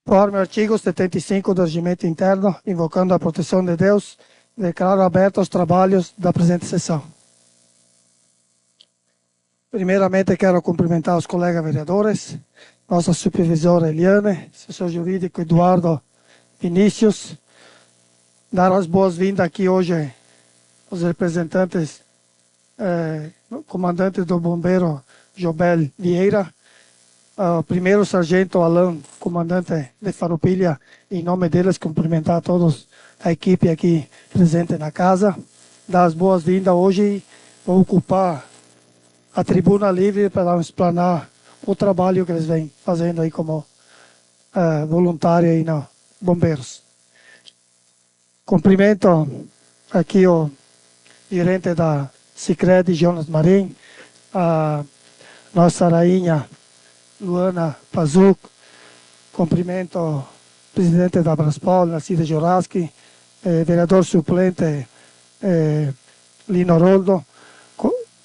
Conforme o artigo 75 do Regimento Interno, invocando a proteção de Deus, declaro aberto os trabalhos da presente sessão. Primeiramente, quero cumprimentar os colegas vereadores, nossa supervisora Eliane, assessor jurídico Eduardo Vinícius, dar as boas-vindas aqui hoje aos representantes, comandante do bombeiro Jobel Vieira, primeiro sargento Alain, comandante de Farroupilha, em nome deles, cumprimentar a todos a equipe aqui presente na casa, dar as boas-vindas hoje, vou ocupar a tribuna livre para explanar o trabalho que eles vêm fazendo aí como voluntário aí no Bombeiros. Cumprimento aqui o gerente da Sicredi, Jonas Marim, a nossa rainha Luana Pazuc, cumprimento o presidente da Braspol, Narcida Joraski, vereador suplente Lino Roldo.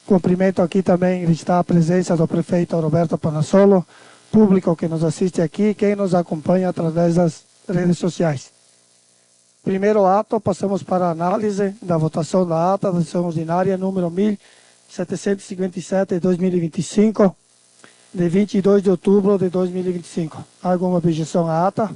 Cumprimento aqui também, está a presença do prefeito Roberto Panassolo, público que nos assiste aqui, quem nos acompanha através das redes sociais. Primeiro ato, passamos para a análise da votação da ata da sessão ordinária número 1757 de 2025, de 22 de outubro de 2025. Alguma objeção à ata?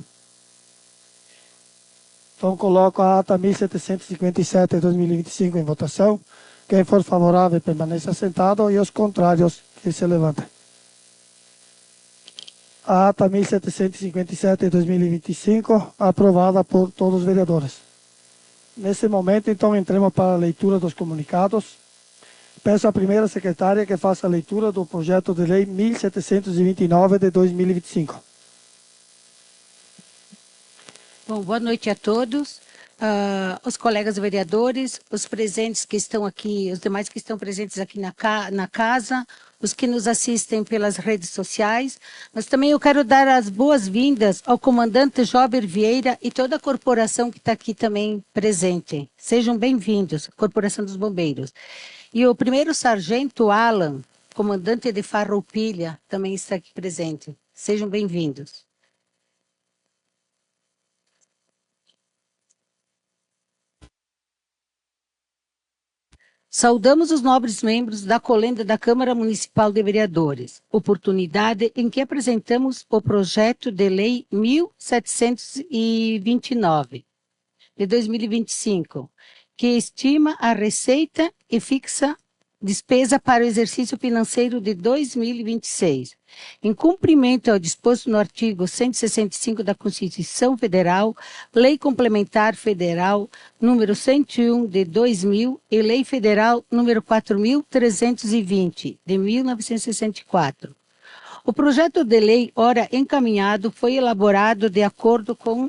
Então, coloco a ata 1757 de 2025 em votação. Quem for favorável, permaneça sentado, e os contrários, que se levantem. A ata 1757 de 2025, aprovada por todos os vereadores. Nesse momento, então, entremos para a leitura dos comunicados. Peço à primeira secretária que faça a leitura do projeto de lei 1729 de 2025. Bom, boa noite a todos. Os colegas vereadores, os presentes que estão aqui, os demais que estão presentes aqui na casa, os que nos assistem pelas redes sociais, mas também eu quero dar as boas-vindas ao comandante Jober Vieira e toda a corporação que está aqui também presente. Sejam bem-vindos, Corporação dos Bombeiros. E o primeiro sargento Alan, comandante de Farroupilha, também está aqui presente. Sejam bem-vindos. Saudamos os nobres membros da Colenda da Câmara Municipal de Vereadores, oportunidade em que apresentamos o projeto de lei 1729 de 2025, que estima a receita e fixa despesa para o exercício financeiro de 2026. Em cumprimento ao disposto no artigo 165 da Constituição Federal, Lei Complementar Federal número 101 de 2000 e Lei Federal número 4.320 de 1964. O projeto de lei, ora encaminhado, foi elaborado de acordo com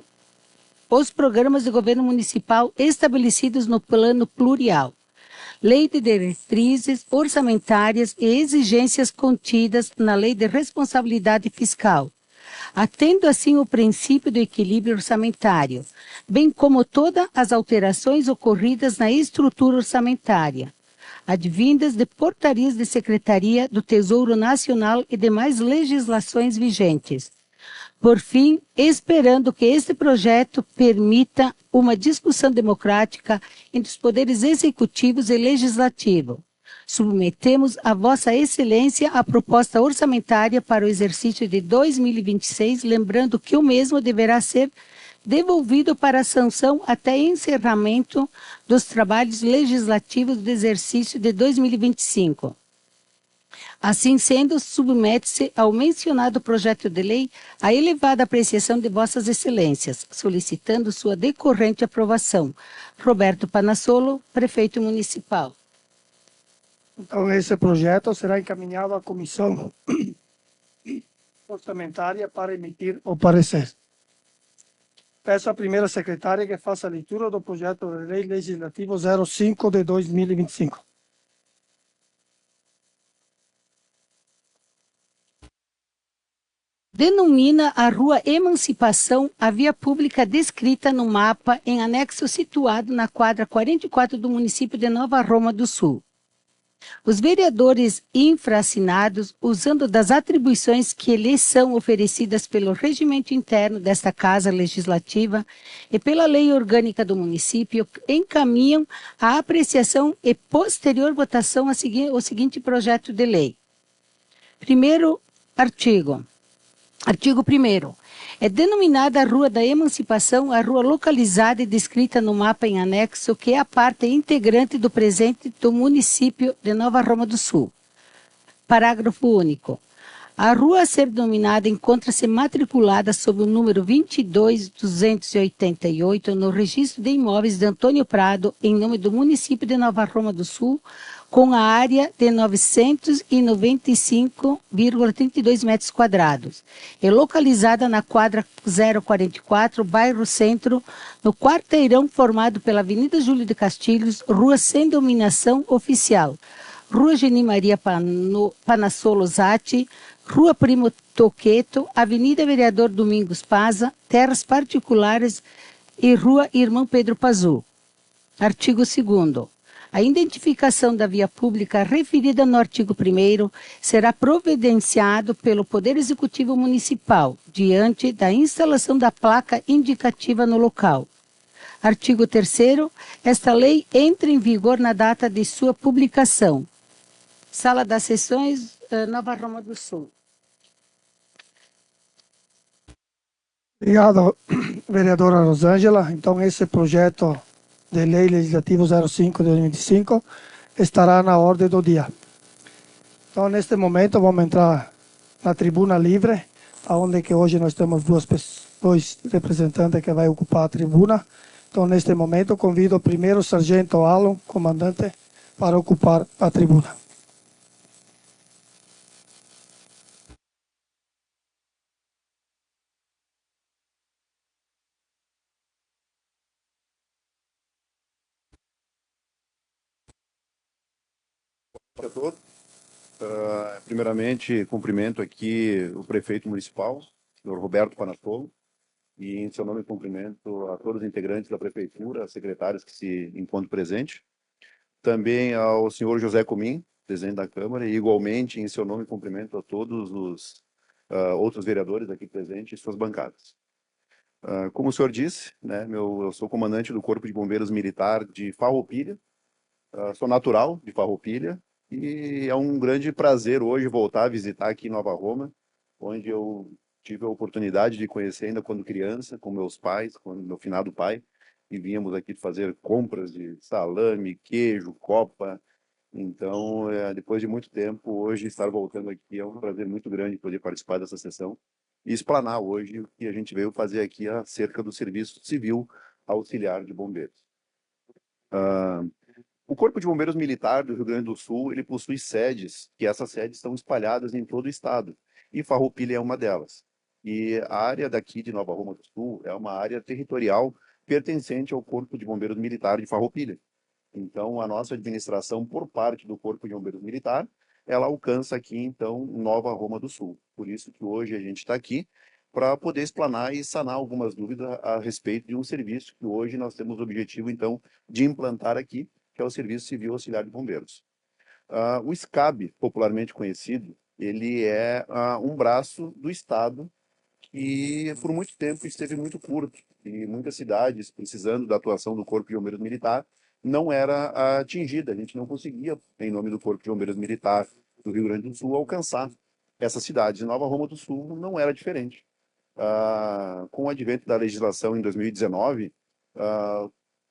os programas de governo municipal estabelecidos no Plano Plurial, Lei de Diretrizes Orçamentárias e exigências contidas na Lei de Responsabilidade Fiscal, atendo assim o princípio do equilíbrio orçamentário, bem como todas as alterações ocorridas na estrutura orçamentária, advindas de portarias de Secretaria do Tesouro Nacional e demais legislações vigentes. Por fim, esperando que este projeto permita uma discussão democrática entre os poderes executivos e legislativo, submetemos a Vossa Excelência a proposta orçamentária para o exercício de 2026, lembrando que o mesmo deverá ser devolvido para a sanção até encerramento dos trabalhos legislativos do exercício de 2025. Assim sendo, submete-se ao mencionado projeto de lei a elevada apreciação de Vossas Excelências, solicitando sua decorrente aprovação. Roberto Panassolo, Prefeito Municipal. Então, esse projeto será encaminhado à Comissão Orçamentária para emitir o parecer. Peço à primeira secretária que faça a leitura do projeto de lei legislativo 05 de 2025. Denomina a Rua Emancipação a via pública descrita no mapa em anexo situado na quadra 44 do município de Nova Roma do Sul. Os vereadores infracinados, usando das atribuições que lhes são oferecidas pelo regimento interno desta Casa Legislativa e pela lei orgânica do município, encaminham a apreciação e posterior votação o seguinte projeto de lei. Primeiro artigo. Artigo 1º. É denominada a Rua da Emancipação a rua localizada e descrita no mapa em anexo, que é a parte integrante do presente do município de Nova Roma do Sul. Parágrafo único. A rua a ser denominada encontra-se matriculada sob o número 22.288 no registro de imóveis de Antônio Prado, em nome do município de Nova Roma do Sul, com a área de 995,32 metros quadrados. É localizada na quadra 044, bairro Centro, no quarteirão formado pela Avenida Júlio de Castilhos, rua sem dominação oficial. Rua Geni Maria Panassolo Zatti, Rua Primo Toqueto, Avenida Vereador Domingos Paza, terras particulares e Rua Irmão Pedro Pazu. Artigo 2º. A identificação da via pública referida no artigo 1º será providenciado pelo Poder Executivo Municipal, diante da instalação da placa indicativa no local. Artigo 3º. Esta lei entra em vigor na data de sua publicação. Sala das Sessões, Nova Roma do Sul. Obrigado, vereadora Rosângela. Então, esse projeto de lei legislativo 05 de 2025 estará na ordem do dia. Então, neste momento, vamos entrar na tribuna livre, onde que hoje nós temos dois representantes que vai ocupar a tribuna. Então, neste momento, convido o primeiro sargento Alan, comandante, para ocupar a tribuna. A todos. Primeiramente, cumprimento aqui o prefeito municipal, senhor Roberto Panassolo, e em seu nome cumprimento a todos os integrantes da prefeitura, secretários que se encontram presentes, também ao senhor José Comim, presidente da Câmara, e igualmente em seu nome cumprimento a todos os outros vereadores aqui presentes e suas bancadas. Como o senhor disse, né, eu sou comandante do Corpo de Bombeiros Militar de Farroupilha, sou natural de Farroupilha, e é um grande prazer hoje voltar a visitar aqui em Nova Roma, onde eu tive a oportunidade de conhecer ainda quando criança, com meus pais, com meu finado pai, e vínhamos aqui fazer compras de salame, queijo, copa. Então, depois de muito tempo, hoje estar voltando aqui é um prazer muito grande poder participar dessa sessão e explanar hoje o que a gente veio fazer aqui acerca do Serviço Civil Auxiliar de Bombeiros. O Corpo de Bombeiros Militar do Rio Grande do Sul, ele possui sedes, que essas sedes estão espalhadas em todo o estado, e Farroupilha é uma delas. E a área daqui de Nova Roma do Sul é uma área territorial pertencente ao Corpo de Bombeiros Militar de Farroupilha. Então, a nossa administração, por parte do Corpo de Bombeiros Militar, ela alcança aqui, então, Nova Roma do Sul. Por isso que hoje a gente está aqui, para poder explanar e sanar algumas dúvidas a respeito de um serviço que hoje nós temos o objetivo, então, de implantar aqui, que é o Serviço Civil Auxiliar de Bombeiros. O SCAB, popularmente conhecido, ele é um braço do Estado que, por muito tempo, esteve muito curto, e muitas cidades, precisando da atuação do Corpo de Bombeiros Militar, não era atingida. A gente não conseguia, em nome do Corpo de Bombeiros Militar do Rio Grande do Sul, alcançar essas cidades. E Nova Roma do Sul não era diferente. Com o advento da legislação em 2019,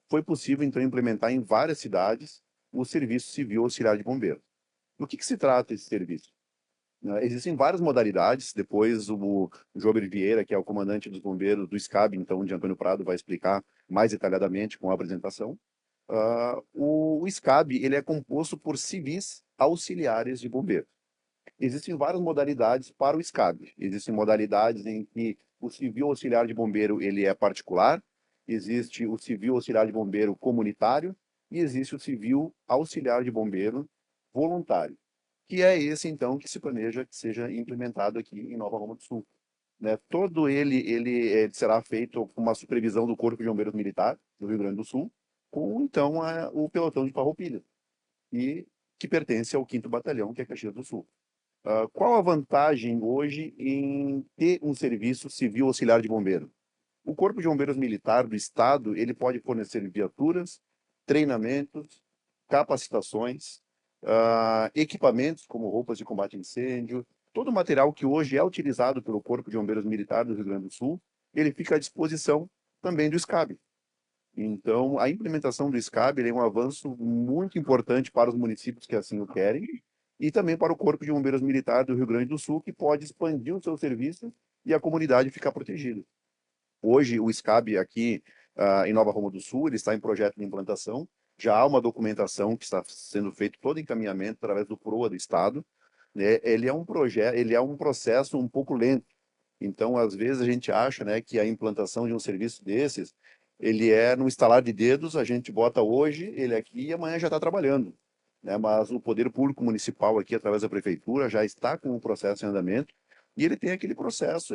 foi possível, então, implementar em várias cidades o Serviço Civil Auxiliar de Bombeiros. Do que se trata esse serviço? Existem várias modalidades, depois o Jober Vieira, que é o comandante dos bombeiros do SCAB, então, de Antônio Prado, vai explicar mais detalhadamente com a apresentação. O SCAB, ele é composto por civis auxiliares de bombeiros. Existem várias modalidades para o SCAB. Existem modalidades em que o civil auxiliar de bombeiro ele é particular, existe o civil auxiliar de bombeiro comunitário e existe o civil auxiliar de bombeiro voluntário, que é esse, então, que se planeja que seja implementado aqui em Nova Roma do Sul. Né? Todo ele será feito com uma supervisão do Corpo de Bombeiros Militar do Rio Grande do Sul, com, então, o pelotão de Farroupilha. E que pertence ao 5º Batalhão, que é Caxias do Sul. Qual a vantagem hoje em ter um serviço civil auxiliar de bombeiro? O Corpo de Bombeiros Militar do Estado, ele pode fornecer viaturas, treinamentos, capacitações, equipamentos como roupas de combate a incêndio, todo o material que hoje é utilizado pelo Corpo de Bombeiros Militar do Rio Grande do Sul, ele fica à disposição também do SCAB. Então, a implementação do SCAB é um avanço muito importante para os municípios que assim o querem e também para o Corpo de Bombeiros Militar do Rio Grande do Sul, que pode expandir o seu serviço e a comunidade ficar protegida. Hoje, o SCAB aqui em Nova Roma do Sul, ele está em projeto de implantação, já há uma documentação que está sendo feito todo encaminhamento através do PROA do Estado, né? Ele é um projeto, ele é um processo um pouco lento. Então, às vezes a gente acha, né, que a implantação de um serviço desses, ele é no estalar de dedos, a gente bota hoje ele aqui e amanhã já está trabalhando, né? Mas o poder público municipal aqui, através da prefeitura, já está com o processo em andamento e ele tem aquele processo,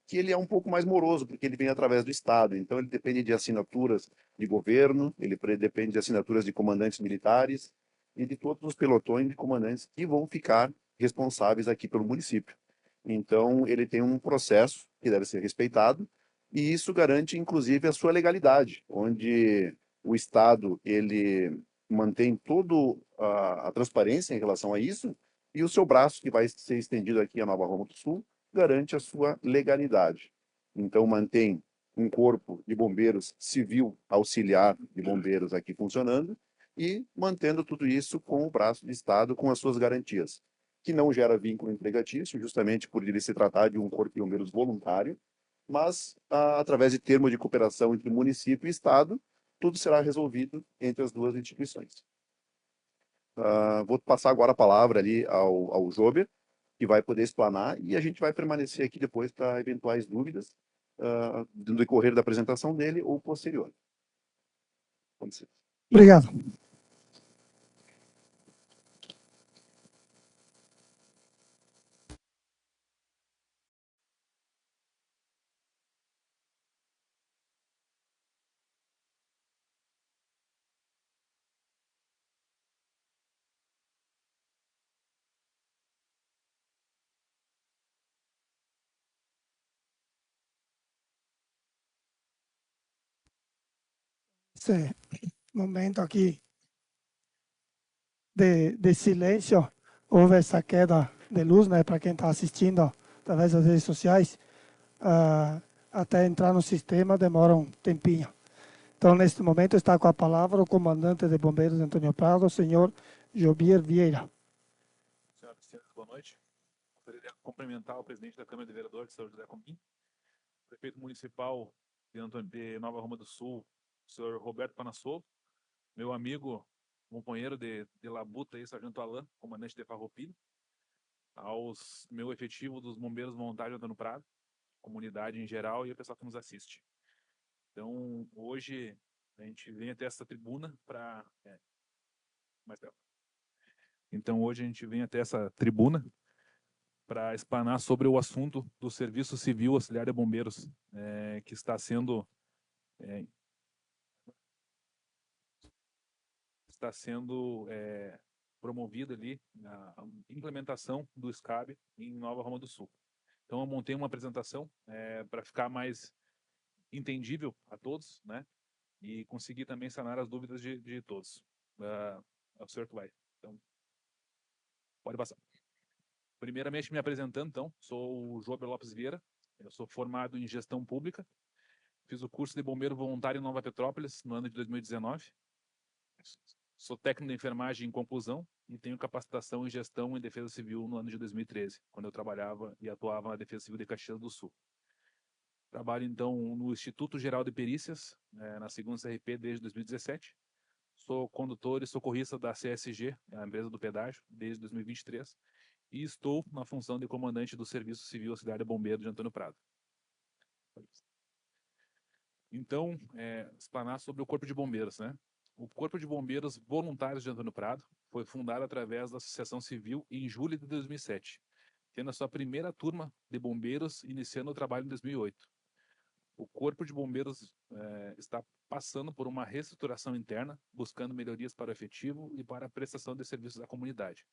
que ele é um pouco mais moroso, porque ele vem através do Estado. Então, ele depende de assinaturas de governo, depende de assinaturas de comandantes militares e de todos os pelotões de comandantes que vão ficar responsáveis aqui pelo município. Então, ele tem um processo que deve ser respeitado, e isso garante, inclusive, a sua legalidade, onde o Estado ele mantém toda a transparência em relação a isso, e o seu braço, que vai ser estendido aqui a Nova Roma do Sul, garante a sua legalidade. Então, mantém um corpo de bombeiros civil auxiliar de bombeiros aqui funcionando, e mantendo tudo isso com o braço de Estado, com as suas garantias, que não gera vínculo empregatício, justamente por ele se tratar de um corpo de bombeiros voluntário, mas através de termo de cooperação entre município e Estado, tudo será resolvido entre as duas instituições. Vou passar agora a palavra ali ao Jober, que vai poder explanar, e a gente vai permanecer aqui depois para eventuais dúvidas no decorrer da apresentação dele ou posterior. Com licença. Obrigado. Esse momento aqui de silêncio, houve essa queda de luz, né, para quem está assistindo através das redes sociais, até entrar no sistema demora um tempinho. Então, neste momento, está com a palavra o comandante de bombeiros de Antônio Prado, o senhor Jobier Vieira. Senhoras e senhores, boa noite. Gostaria de cumprimentar o presidente da Câmara de Vereadores, Sr. José Comim, o prefeito municipal de Nova Roma do Sul, o senhor Roberto Panassolo, meu amigo, companheiro de labuta aí, Sargento Alain, comandante de Farroupilha, aos meu efetivo dos bombeiros voluntários de Antônio Prado, comunidade em geral e o pessoal que nos assiste. Então, hoje a gente vem até essa tribuna para... Então, hoje a gente vem até essa tribuna para explanar sobre o assunto do Serviço Civil Auxiliar de Bombeiros, que está sendo promovida ali a implementação do SCAB em Nova Roma do Sul. Então, eu montei uma apresentação para ficar mais entendível a todos, né? E conseguir também sanar as dúvidas de todos. É o senhor que vai. Então, pode passar. Primeiramente, me apresentando, então, sou o Jober Lopes Vieira, eu sou formado em Gestão Pública, fiz o curso de Bombeiro Voluntário em Nova Petrópolis no ano de 2019, sou técnico de enfermagem em conclusão e tenho capacitação em Gestão em Defesa Civil no ano de 2013, quando eu trabalhava e atuava na Defesa Civil de Caxias do Sul. Trabalho, então, no Instituto Geral de Perícias, na segunda CRP desde 2017, sou condutor e socorrista da CSG, a empresa do pedágio, desde 2023, e estou na função de comandante do Serviço Civil Auxiliar de Bombeiro de Antônio Prado. Então, explanar sobre o Corpo de Bombeiros, né? O Corpo de Bombeiros Voluntários de Antônio Prado foi fundado através da Associação Civil em julho de 2007, tendo a sua primeira turma de bombeiros iniciando o trabalho em 2008. O Corpo de Bombeiros está passando por uma reestruturação interna, buscando melhorias para o efetivo e para a prestação de serviços à comunidade.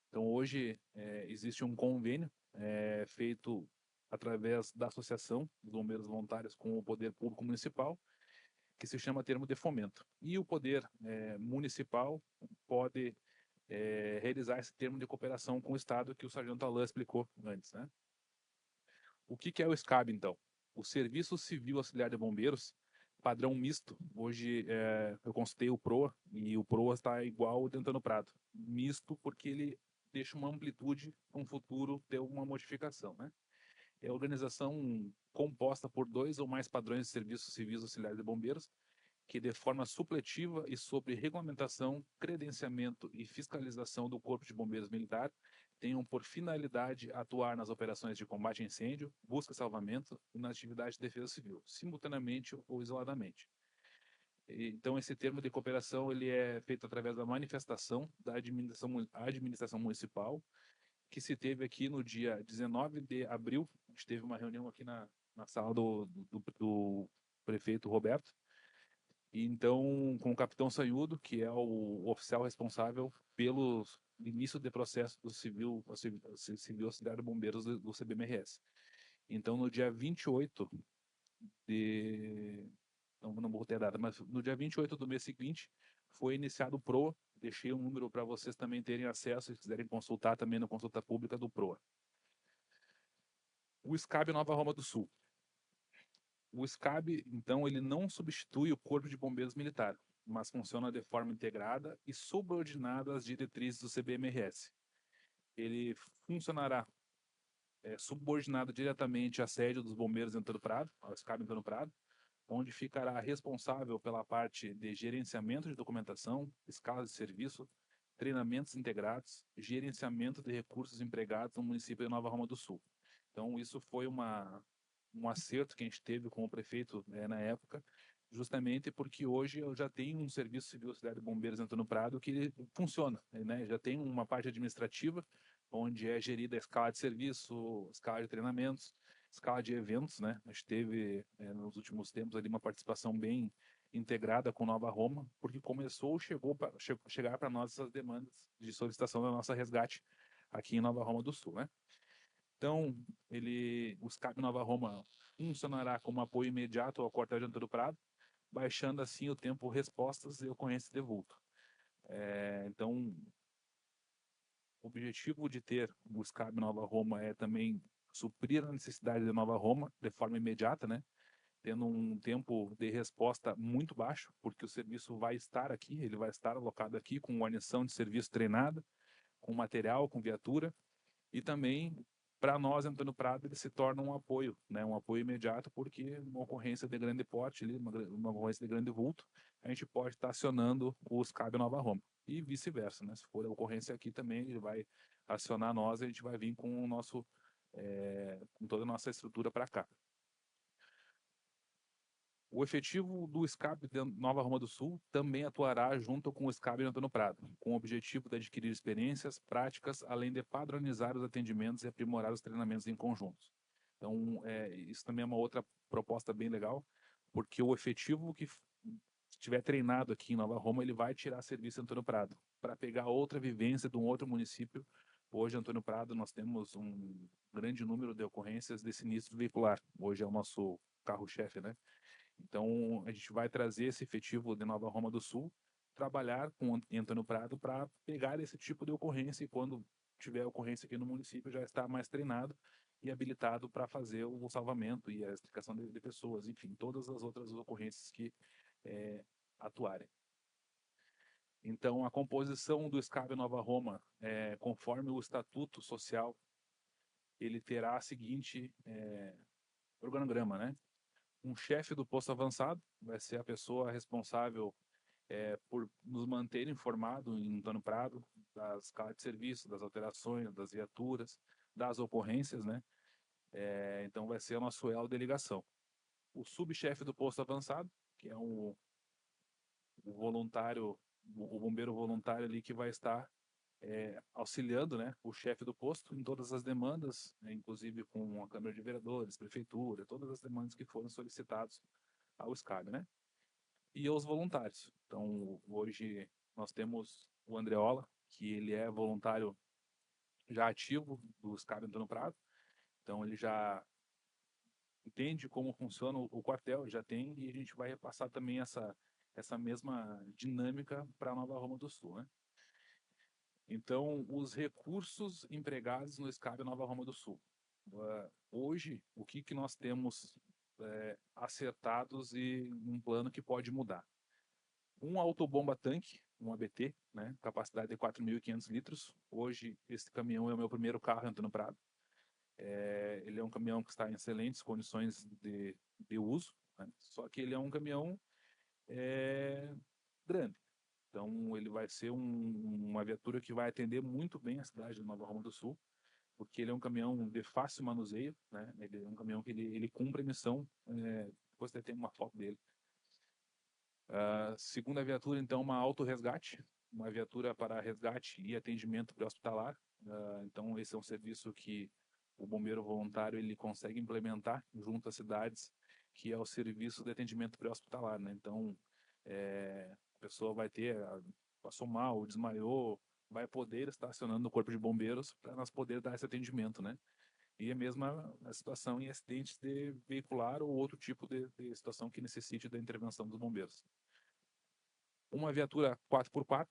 Então, hoje, existe um convênio feito através da Associação dos Bombeiros Voluntários com o Poder Público Municipal, que se chama Termo de Fomento. E o Poder Municipal pode realizar esse termo de cooperação com o Estado, que o Sargento Alain explicou antes, né? O que é o SCAB, então? O Serviço Civil Auxiliar de Bombeiros, padrão misto. Hoje eu consultei o PROA e o PROA está igual o de Antônio Prado. Misto porque ele deixa uma amplitude para um futuro ter uma modificação, né? É a organização composta por 2 ou mais padrões de serviços civis auxiliares de bombeiros, que de forma supletiva e sobre regulamentação, credenciamento e fiscalização do Corpo de Bombeiros Militar, tenham por finalidade atuar nas operações de combate a incêndio, busca e salvamento e nas atividades de defesa civil, simultaneamente ou isoladamente. Então, esse termo de cooperação ele é feito através da manifestação da administração municipal, que se teve aqui no dia 19 de abril. A gente teve uma reunião aqui na sala do prefeito Roberto, e então com o capitão Sanhudo, que é o oficial responsável pelo início de processo do civil auxiliar de bombeiros do CBMRS. Então, no dia 28 de... Não vou ter a data, mas no dia 28 do mês seguinte, foi iniciado o PROA. Deixei um número para vocês também terem acesso, se quiserem consultar também na consulta pública do PROA. O SCAB Nova Roma do Sul. O SCAB, então, ele não substitui o Corpo de Bombeiros Militar, mas funciona de forma integrada e subordinada às diretrizes do CBMRS. Ele funcionará subordinado diretamente à sede dos bombeiros em Antônio Prado, ao SCAB Antônio Prado, onde ficará responsável pela parte de gerenciamento de documentação, escalas de serviço, treinamentos integrados, gerenciamento de recursos empregados no município de Nova Roma do Sul. Então, isso foi um acerto que a gente teve com o prefeito na época, justamente porque hoje eu já tenho um Serviço Civil Auxiliar de Bombeiros em Antônio Prado que funciona, né? Já tem uma parte administrativa, onde é gerida a escala de serviço, escala de treinamentos, escala de eventos, né? A gente teve nos últimos tempos ali uma participação bem integrada com Nova Roma, porque chegar para nós essas demandas de solicitação da nossa resgate aqui em Nova Roma do Sul, né? Então, o SCAB Nova Roma funcionará como apoio imediato ao quartel de Antônio Prado, baixando assim o tempo respostas e ocorrências de vulto. Então, o objetivo de ter o SCAB Nova Roma é também suprir a necessidade de Nova Roma de forma imediata, né? Tendo um tempo de resposta muito baixo, porque o serviço vai estar aqui, ele vai estar alocado aqui com guarnição de serviço treinada, com material, com viatura, e também para nós, Antônio Prado, ele se torna um apoio, né? Um apoio imediato, porque uma ocorrência de grande porte, uma ocorrência de grande vulto, a gente pode estar acionando o SCAB Nova Roma. E vice-versa, né? Se for a ocorrência aqui também, ele vai acionar nós e a gente vai vir com com toda a nossa estrutura para cá. O efetivo do SCAB de Nova Roma do Sul também atuará junto com o SCAB de Antônio Prado, com o objetivo de adquirir experiências, práticas, além de padronizar os atendimentos e aprimorar os treinamentos em conjuntos. Então, isso também é uma outra proposta bem legal, porque o efetivo que estiver treinado aqui em Nova Roma, ele vai tirar serviço de Antônio Prado, para pegar outra vivência de um outro município. Hoje, em Antônio Prado, nós temos um grande número de ocorrências de sinistro veicular. Hoje é o nosso carro-chefe, né? Então, a gente vai trazer esse efetivo de Nova Roma do Sul, trabalhar com Antônio Prado para pegar esse tipo de ocorrência e quando tiver ocorrência aqui no município já está mais treinado e habilitado para fazer o salvamento e a explicação de pessoas, enfim, todas as outras ocorrências que atuarem. Então, a composição do SCAB Nova Roma, conforme o Estatuto Social, ele terá a seguinte organograma, né? Um chefe do posto avançado vai ser a pessoa responsável por nos manter informado em Antônio Prado das escalas de serviço, das alterações, das viaturas, das ocorrências, né? Então vai ser o nosso elo de ligação. O subchefe do posto avançado, que é o voluntário, o bombeiro voluntário ali que vai estar auxiliando, né, o chefe do posto em todas as demandas, né, inclusive com a Câmara de Vereadores, Prefeitura, todas as demandas que foram solicitadas ao SCAB, né? E aos voluntários. Então, hoje nós temos o Andreola, que ele é voluntário já ativo do SCAB Antônio Prado, então ele já entende como funciona o quartel, já tem, e a gente vai repassar também essa mesma dinâmica para Nova Roma do Sul, né? Então, os recursos empregados no SCAB Nova Roma do Sul. Hoje, o que nós temos acertados e um plano que pode mudar? Um autobomba tanque, um ABT, né, capacidade de 4.500 litros. Hoje, esse caminhão é o meu primeiro carro entrando no Prado. Ele é um caminhão que está em excelentes condições de uso, né? Só que ele é um caminhão grande. Então, ele vai ser uma viatura que vai atender muito bem a cidade de Nova Roma do Sul, porque ele é um caminhão de fácil manuseio, né? Ele é um caminhão que ele cumpre a missão. Depois você tem uma foto dele. Segunda viatura, então, uma auto-resgate, uma viatura para resgate e atendimento pré-hospitalar. Então, esse é um serviço que o bombeiro voluntário ele consegue implementar junto às cidades, que é o serviço de atendimento pré-hospitalar, né? Então, a pessoa vai ter, passou mal, desmaiou, vai poder estar acionando o corpo de bombeiros para nós poder dar esse atendimento, né? E a mesma situação em acidentes de veicular ou outro tipo de situação que necessite da intervenção dos bombeiros. Uma viatura 4x4,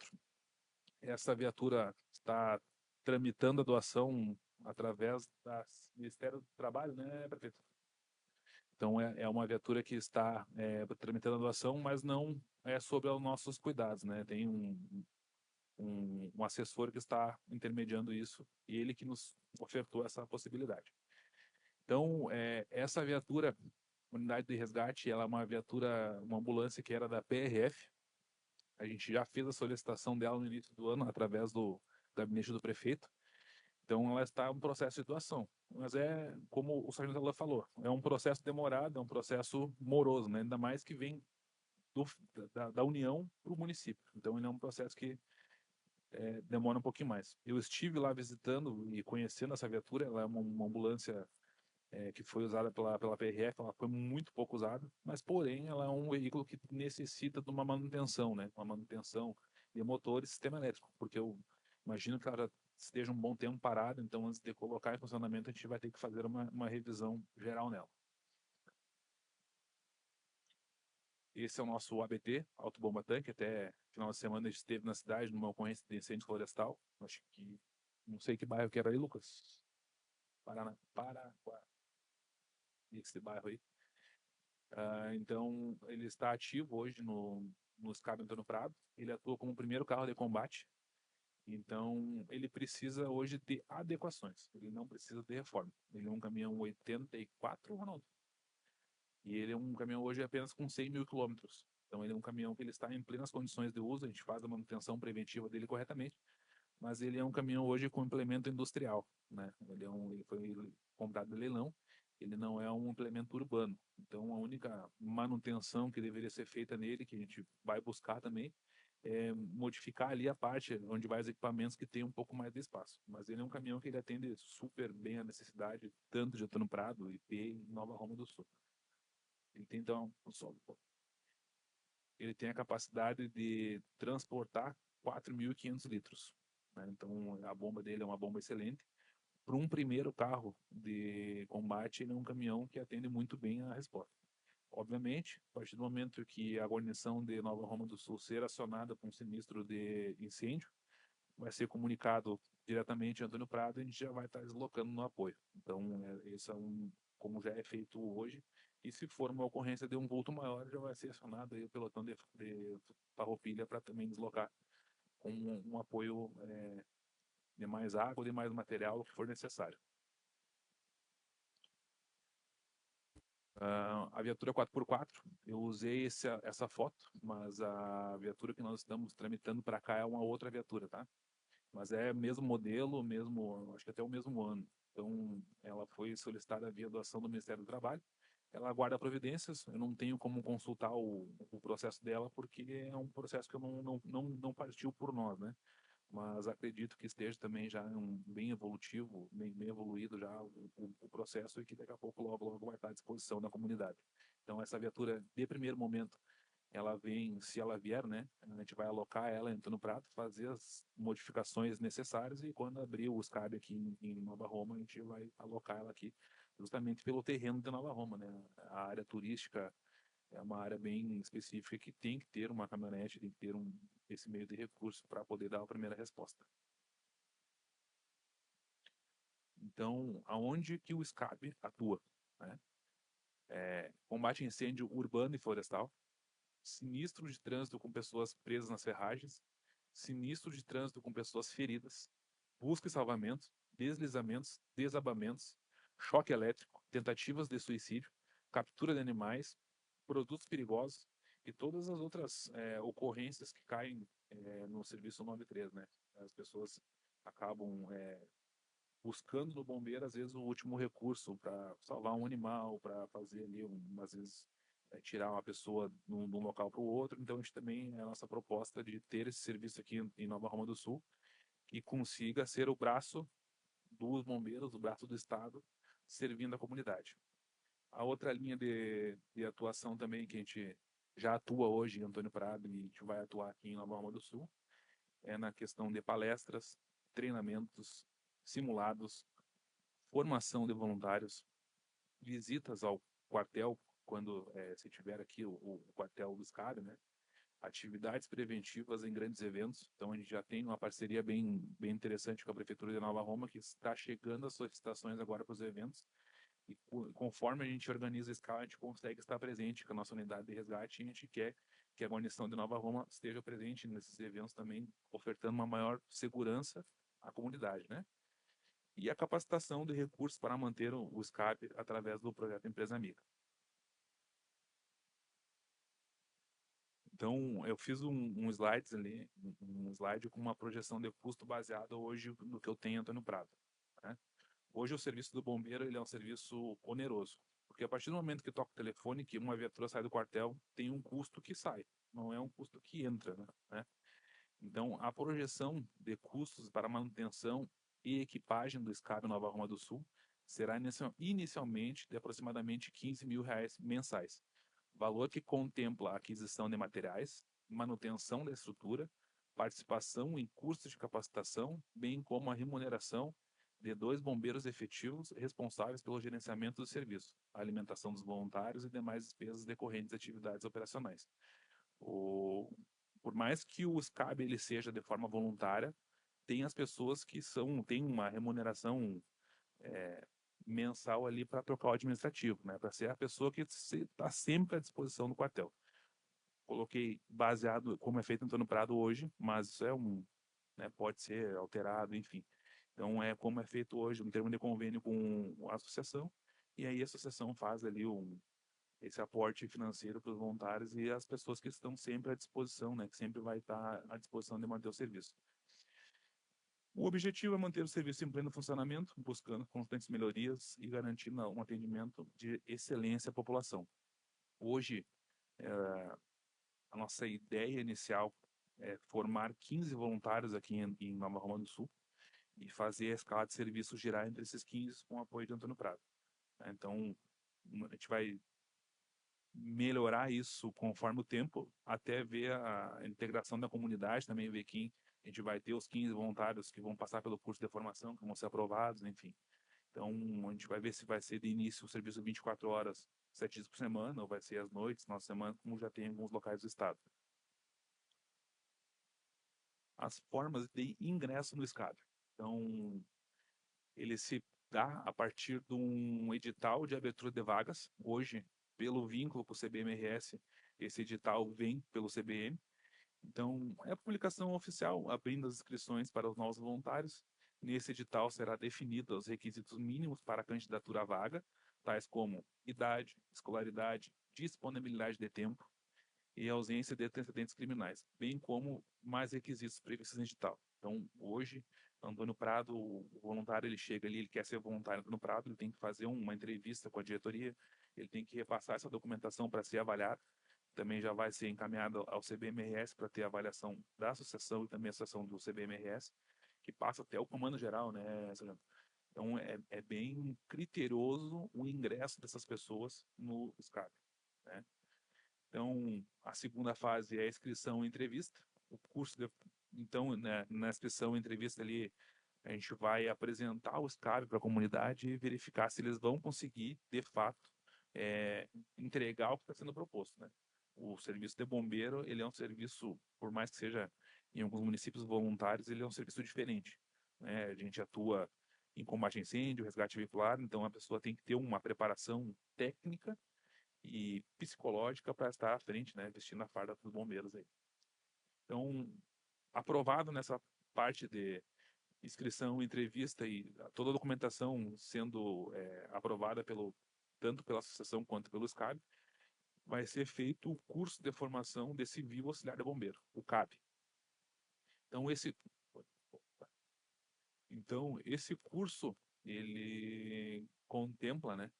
essa viatura está tramitando a doação através do Ministério do Trabalho, né, prefeito? Então, é uma viatura que está tramitando a doação, mas não é sobre os nossos cuidados, né? Tem um assessor que está intermediando isso e ele que nos ofertou essa possibilidade. Então, essa viatura, unidade de resgate, ela é uma viatura, uma ambulância que era da PRF. A gente já fez a solicitação dela no início do ano através do gabinete do prefeito. Então, ela está em processo de doação. Mas como o sargento Alain falou, é um processo demorado, é um processo moroso, né? Ainda mais que vem da União para o município. Então, ele é um processo que demora um pouquinho mais. Eu estive lá visitando e conhecendo essa viatura. Ela é uma ambulância que foi usada pela PRF, ela foi muito pouco usada, mas porém ela é um veículo que necessita de uma manutenção, né? Uma manutenção de motor e sistema elétrico, porque eu imagino que ela já esteja um bom tempo parada, então antes de colocar em funcionamento a gente vai ter que fazer uma revisão geral nela. Esse é o nosso ABT, Auto Bomba Tanque. Até final de semana a gente esteve na cidade numa ocorrência de incêndio florestal. Acho que não sei que bairro que era aí, Lucas. Paraquara, esse bairro aí. Então, ele está ativo hoje no SCAB Antônio Prado. Ele atua como o primeiro carro de combate. Então, ele precisa hoje de adequações. Ele não precisa de reforma. Ele é um caminhão 84, Ronaldo. E ele é um caminhão hoje apenas com 100.000 quilômetros. Então, ele é um caminhão que ele está em plenas condições de uso. A gente faz a manutenção preventiva dele corretamente. Mas ele é um caminhão hoje com implemento industrial, né? Ele foi comprado de leilão. Ele não é um implemento urbano. Então, a única manutenção que deveria ser feita nele, que a gente vai buscar também, é modificar ali a parte onde vai os equipamentos que tem um pouco mais de espaço. Mas ele é um caminhão que ele atende super bem a necessidade, tanto de Antônio Prado, IP e Nova Roma do Sul. Ele tem, então, ele tem a capacidade de transportar 4.500 litros, né? Então, a bomba dele é uma bomba excelente. Para um primeiro carro de combate, ele é um caminhão que atende muito bem a resposta. Obviamente, a partir do momento que a guarnição de Nova Roma do Sul ser acionada com um sinistro de incêndio, vai ser comunicado diretamente a Antônio Prado e a gente já vai estar deslocando no apoio. Então, esse é como já é feito hoje. E se for uma ocorrência de um vulto maior, já vai ser acionado aí o pelotão de Farroupilha para também deslocar com um apoio de mais água, de mais material, o que for necessário. A viatura 4x4, eu usei essa foto, mas a viatura que nós estamos tramitando para cá é uma outra viatura, tá? Mas é mesmo modelo, mesmo, acho que até o mesmo ano. Então, ela foi solicitada via doação do Ministério do Trabalho. Ela aguarda providências, eu não tenho como consultar o processo dela, porque é um processo que não partiu por nós, né? mas acredito que esteja também já bem evolutivo, bem evoluído já o processo e que daqui a pouco logo vai estar à disposição da comunidade. Então essa viatura, de primeiro momento, ela vem, se ela vier, né, a gente vai alocar ela entrando no prato, fazer as modificações necessárias e quando abrir o SCAB aqui em Nova Roma, a gente vai alocar ela aqui, justamente pelo terreno de Nova Roma, né? A área turística é uma área bem específica que tem que ter uma caminhonete, tem que ter esse meio de recurso para poder dar a primeira resposta. Então, aonde que o SCAB atua, né? Combate incêndio urbano e florestal, sinistro de trânsito com pessoas presas nas ferragens, sinistro de trânsito com pessoas feridas, busca e salvamento, deslizamentos, desabamentos, choque elétrico, tentativas de suicídio, captura de animais, produtos perigosos e todas as outras ocorrências que caem no serviço 93, né? As pessoas acabam buscando no bombeiro, às vezes, o último recurso para salvar um animal, para fazer ali, às vezes, tirar uma pessoa de um local para o outro. Então, a gente também, é a nossa proposta de ter esse serviço aqui em Nova Roma do Sul, que consiga ser o braço dos bombeiros, o braço do Estado, servindo a comunidade. A outra linha de atuação também, que a gente já atua hoje em Antônio Prado e a gente vai atuar aqui em Nova Roma do Sul, é na questão de palestras, treinamentos, simulados, formação de voluntários, visitas ao quartel, quando se tiver aqui o quartel do SCAB, né? Atividades preventivas em grandes eventos. Então, a gente já tem uma parceria bem interessante com a Prefeitura de Nova Roma, que está chegando as solicitações agora para os eventos. E conforme a gente organiza a escala, a gente consegue estar presente com a nossa unidade de resgate e a gente quer que a guarnição de Nova Roma esteja presente nesses eventos também, ofertando uma maior segurança à comunidade, né? E a capacitação de recursos para manter o SCAP através do projeto Empresa Amiga. Então, eu fiz um slide ali, um slide com uma projeção de custo baseada hoje no que eu tenho em Antônio Prado, né? Hoje o serviço do bombeiro ele é um serviço oneroso, porque a partir do momento que toca o telefone, que uma viatura sai do quartel, tem um custo que sai, não é um custo que entra, né? Então, a projeção de custos para manutenção e equipagem do SCAB Nova Roma do Sul será inicialmente de aproximadamente R$ 15.000 mensais, valor que contempla a aquisição de materiais, manutenção da estrutura, participação em cursos de capacitação, bem como a remuneração de 2 bombeiros efetivos responsáveis pelo gerenciamento do serviço, a alimentação dos voluntários e demais despesas decorrentes de atividades operacionais. Por mais que o SCAB ele seja de forma voluntária, tem as pessoas que têm uma remuneração mensal ali para trocar o administrativo, né? Para ser a pessoa que está sempre à disposição do quartel. Coloquei baseado como é feito em Antônio Prado hoje, mas isso né, pode ser alterado, enfim. Então é como é feito hoje, um termo de convênio com a associação, e aí a associação faz ali esse aporte financeiro para os voluntários e as pessoas que estão sempre à disposição, né, que sempre vai estar à disposição de manter o serviço. O objetivo é manter o serviço em pleno funcionamento, buscando constantes melhorias e garantindo um atendimento de excelência à população. Hoje, a nossa ideia inicial é formar 15 voluntários aqui em Nova Roma do Sul e fazer a escala de serviço girar entre esses 15 com o apoio de Antônio Prado. Então, a gente vai melhorar isso conforme o tempo, até ver a integração da comunidade, também ver quem a gente vai ter os 15 voluntários que vão passar pelo curso de formação, que vão ser aprovados, enfim. Então, a gente vai ver se vai ser de início o serviço 24 horas, 7 dias por semana, ou vai ser às noites, na semana, como já tem em alguns locais do estado. As formas de ingresso no SCAB. Então, ele se dá a partir de um edital de abertura de vagas. Hoje, pelo vínculo com o CBMRS, esse edital vem pelo CBM. Então, é a publicação oficial abrindo as inscrições para os novos voluntários. Nesse edital será definido os requisitos mínimos para a candidatura à vaga, tais como idade, escolaridade, disponibilidade de tempo e ausência de antecedentes criminais, bem como mais requisitos previstos no edital. Então, hoje, Antônio Prado, o voluntário, ele chega ali, ele quer ser voluntário no Prado, ele tem que fazer uma entrevista com a diretoria, ele tem que repassar essa documentação para ser avaliado, também já vai ser encaminhado ao CBMRS para ter a avaliação da associação e também a associação do CBMRS, que passa até o comando geral, né, Sargento? Então, é bem criterioso o ingresso dessas pessoas no SCAP, né? Então, a segunda fase é a inscrição e entrevista. O curso, então, né, na inscrição e entrevista ali, a gente vai apresentar o SCAB para a comunidade e verificar se eles vão conseguir, de fato, entregar o que está sendo proposto, né? O serviço de bombeiro, ele é um serviço, por mais que seja em alguns municípios voluntários, ele é um serviço diferente, né? A gente atua em combate a incêndio, resgate veicular, então a pessoa tem que ter uma preparação técnica e psicológica para estar à frente, né, vestindo a farda dos bombeiros aí. Então, aprovado nessa parte de inscrição, entrevista e toda a documentação sendo aprovada tanto pela associação quanto pelo SCAB, vai ser feito o curso de formação de civil auxiliar de bombeiro, o CAB. Então, esse curso, ele contempla, né,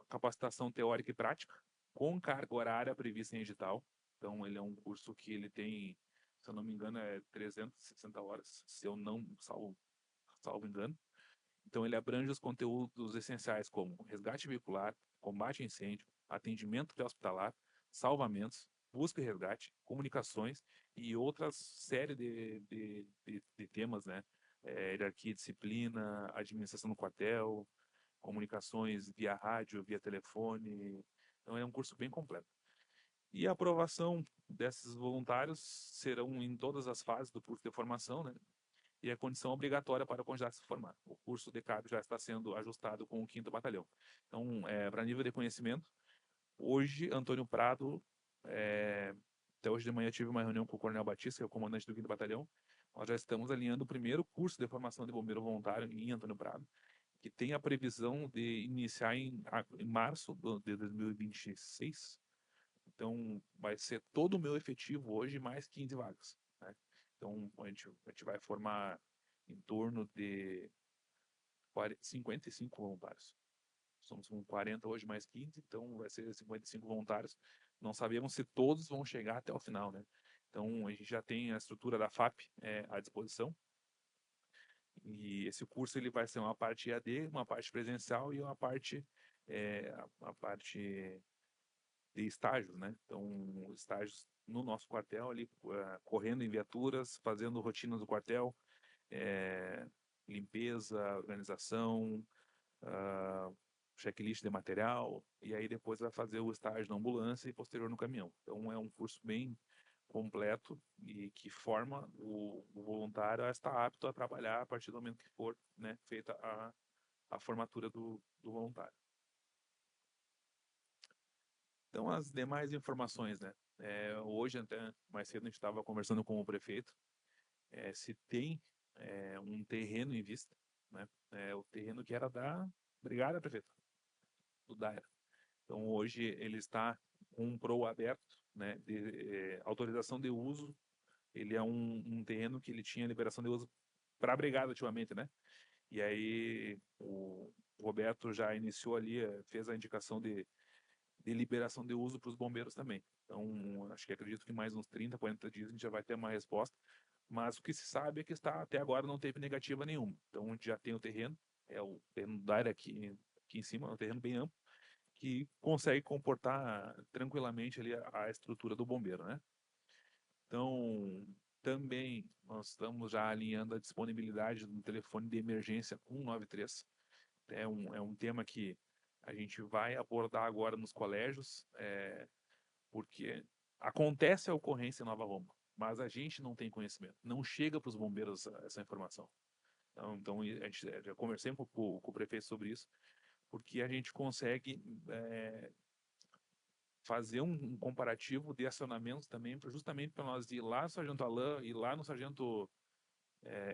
capacitação teórica e prática, com carga horária prevista em edital. Então, ele é um curso que ele tem, se eu não me engano, 360 horas, se eu não salvo engano. Então, ele abrange os conteúdos essenciais como resgate veicular, combate a incêndio, atendimento pré-hospitalar, salvamentos, busca e resgate, comunicações e outras série de temas, né? Hierarquia e disciplina, administração no quartel, comunicações via rádio, via telefone. Então, é um curso bem completo. E a aprovação desses voluntários serão em todas as fases do curso de formação, né? E a condição obrigatória para o candidato se formar. O curso de CAB já está sendo ajustado com o 5º Batalhão. Então, para nível de conhecimento, hoje, Antônio Prado, até hoje de manhã tive uma reunião com o Coronel Batista, que é o comandante do 5º Batalhão. Nós já estamos alinhando o primeiro curso de formação de bombeiro voluntário em Antônio Prado, que tem a previsão de iniciar em março de 2026. Então, vai ser todo o meu efetivo hoje, mais 15 vagas, né? Então, a gente vai formar em torno de 55 voluntários. Somos com 40 hoje, mais 15, então vai ser 55 voluntários. Não sabemos se todos vão chegar até o final, né? Então, a gente já tem a estrutura da FAP à disposição. E esse curso ele vai ser uma parte EAD, uma parte presencial e uma parte, a parte de estágios, né? Então, estágios no nosso quartel ali, correndo em viaturas, fazendo rotinas do quartel, limpeza, organização, checklist de material, e aí depois vai fazer o estágio na ambulância e posterior no caminhão. Então, é um curso bem completo e que forma o voluntário a estar apto a trabalhar a partir do momento que for, né, feita a formatura do voluntário. Então, as demais informações, né? Hoje, até mais cedo, a gente estava conversando com o prefeito, se tem um terreno em vista, né? O terreno que era da Brigada, prefeito, do Daira. Então, hoje, ele está com um PROU aberto, né? De autorização de uso. Ele é um terreno que ele tinha liberação de uso para a Brigada, ultimamente, né? E aí, o Roberto já iniciou ali, fez a indicação de liberação de uso para os bombeiros também. Então, acredito que mais uns 30, 40 dias a gente já vai ter uma resposta. Mas o que se sabe é que até agora não teve negativa nenhuma. Então, a gente já tem o terreno, é o terreno da área aqui em cima, é um terreno bem amplo, que consegue comportar tranquilamente ali a estrutura do bombeiro, né? Então, também nós estamos já alinhando a disponibilidade do telefone de emergência 193. É um tema que a gente vai abordar agora nos colégios, porque acontece a ocorrência em Nova Roma, mas a gente não tem conhecimento, não chega para os bombeiros essa informação. Então a gente, já conversei com o prefeito sobre isso, porque a gente consegue fazer um comparativo de acionamentos também, justamente para nós ir lá no Sargento Alain, ir lá no Sargento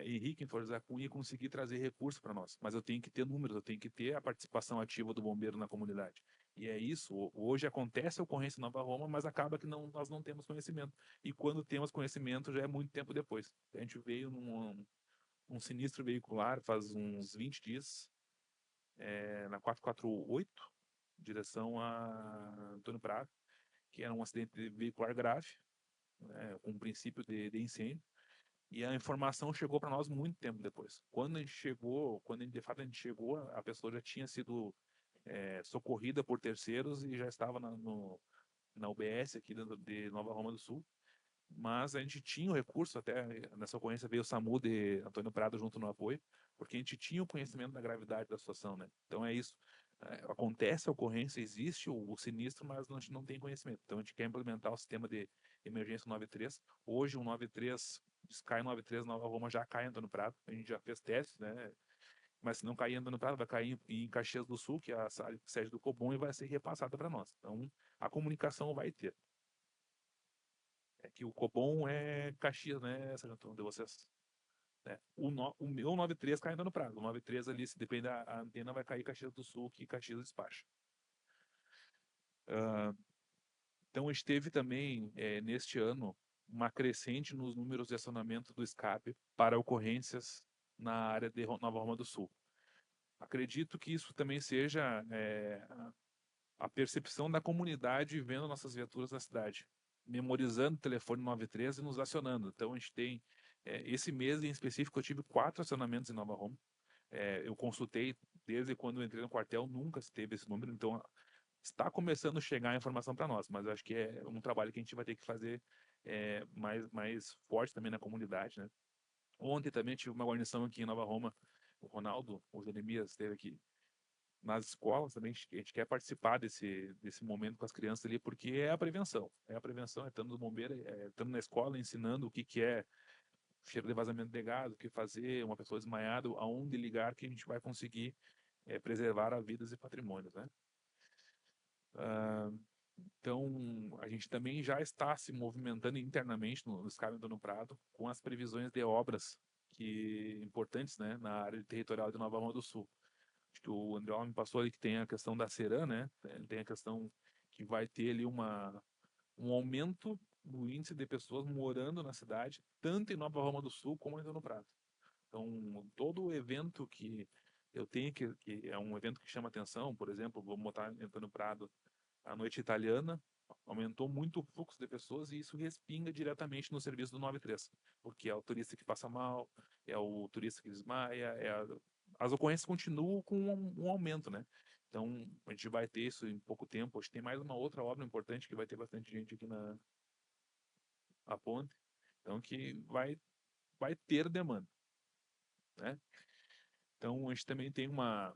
Henrique em Flores da Cunha e conseguir trazer recursos para nós. Mas eu tenho que ter números, eu tenho que ter a participação ativa do bombeiro na comunidade. E é isso, hoje acontece a ocorrência em Nova Roma, mas acaba que nós não temos conhecimento. E quando temos conhecimento, já é muito tempo depois. A gente veio num sinistro veicular faz uns 20 dias, na 448, direção a Antônio Prado, que era um acidente veicular grave, né, com princípio de incêndio, e a informação chegou para nós muito tempo depois. Quando a gente chegou, de fato a gente chegou, a pessoa já tinha sido socorrida por terceiros e já estava na UBS aqui de Nova Roma do Sul. Mas a gente tinha o recurso, até nessa ocorrência veio o SAMU de Antônio Prado junto no apoio, porque a gente tinha o conhecimento da gravidade da situação, né? Então é isso. Acontece a ocorrência, existe o sinistro, mas a gente não tem conhecimento. Então a gente quer implementar o sistema de emergência 93. Hoje o 93, Sky 93 Nova Roma já cai em Antônio Prado. A gente já fez testes, né? Mas se não cair em Antônio Prado, vai cair em Caxias do Sul, que é a sede do Cobom, e vai ser repassada para nós. Então a comunicação vai ter. É que o Cobom é Caxias, né, Sargento, de vocês? Né? O meu 93 cai ainda no Prado. O 93 ali, se depende da antena, vai cair Caxias do Sul, que Caxias despacha. Então, a gente teve também, neste ano, uma crescente nos números de acionamento do SCAP para ocorrências na área de Nova Roma do Sul. Acredito que isso também seja a percepção da comunidade vendo nossas viaturas na cidade, memorizando o telefone 93 e nos acionando. Então, a gente tem, esse mês em específico, eu tive 4 acionamentos em Nova Roma. Eu consultei desde quando eu entrei no quartel, nunca teve esse número, então está começando a chegar a informação para nós, mas eu acho que é um trabalho que a gente vai ter que fazer mais forte também na comunidade, né? Ontem também tive uma guarnição aqui em Nova Roma, o Ronaldo, o Jeremias esteve aqui nas escolas também, a gente quer participar desse momento com as crianças ali, porque é a prevenção, estando no bombeiro, estando na escola, ensinando o que é cheiro de vazamento de gás, o que fazer, uma pessoa desmaiada, aonde ligar, que a gente vai conseguir preservar a vidas e patrimônios, né? Então, a gente também já está se movimentando internamente no SCAB Antônio Prado com as previsões de obras importantes, né, na área territorial de Nova Roma do Sul. Acho que o André me passou ali que tem a questão da Ceram, né? Tem a questão que vai ter ali um aumento no índice de pessoas morando na cidade, tanto em Nova Roma do Sul como em Antônio Prado. Então, todo evento que eu tenho, que é um evento que chama atenção, por exemplo, vou botar em Antônio Prado a noite italiana, aumentou muito o fluxo de pessoas e isso respinga diretamente no serviço do 93, porque é o turista que passa mal, é o turista que desmaia, as ocorrências continuam com um aumento, né? Então, a gente vai ter isso em pouco tempo. Acho que tem mais uma outra obra importante que vai ter bastante gente aqui na ponte, então que vai ter demanda, né? Então, a gente também tem uma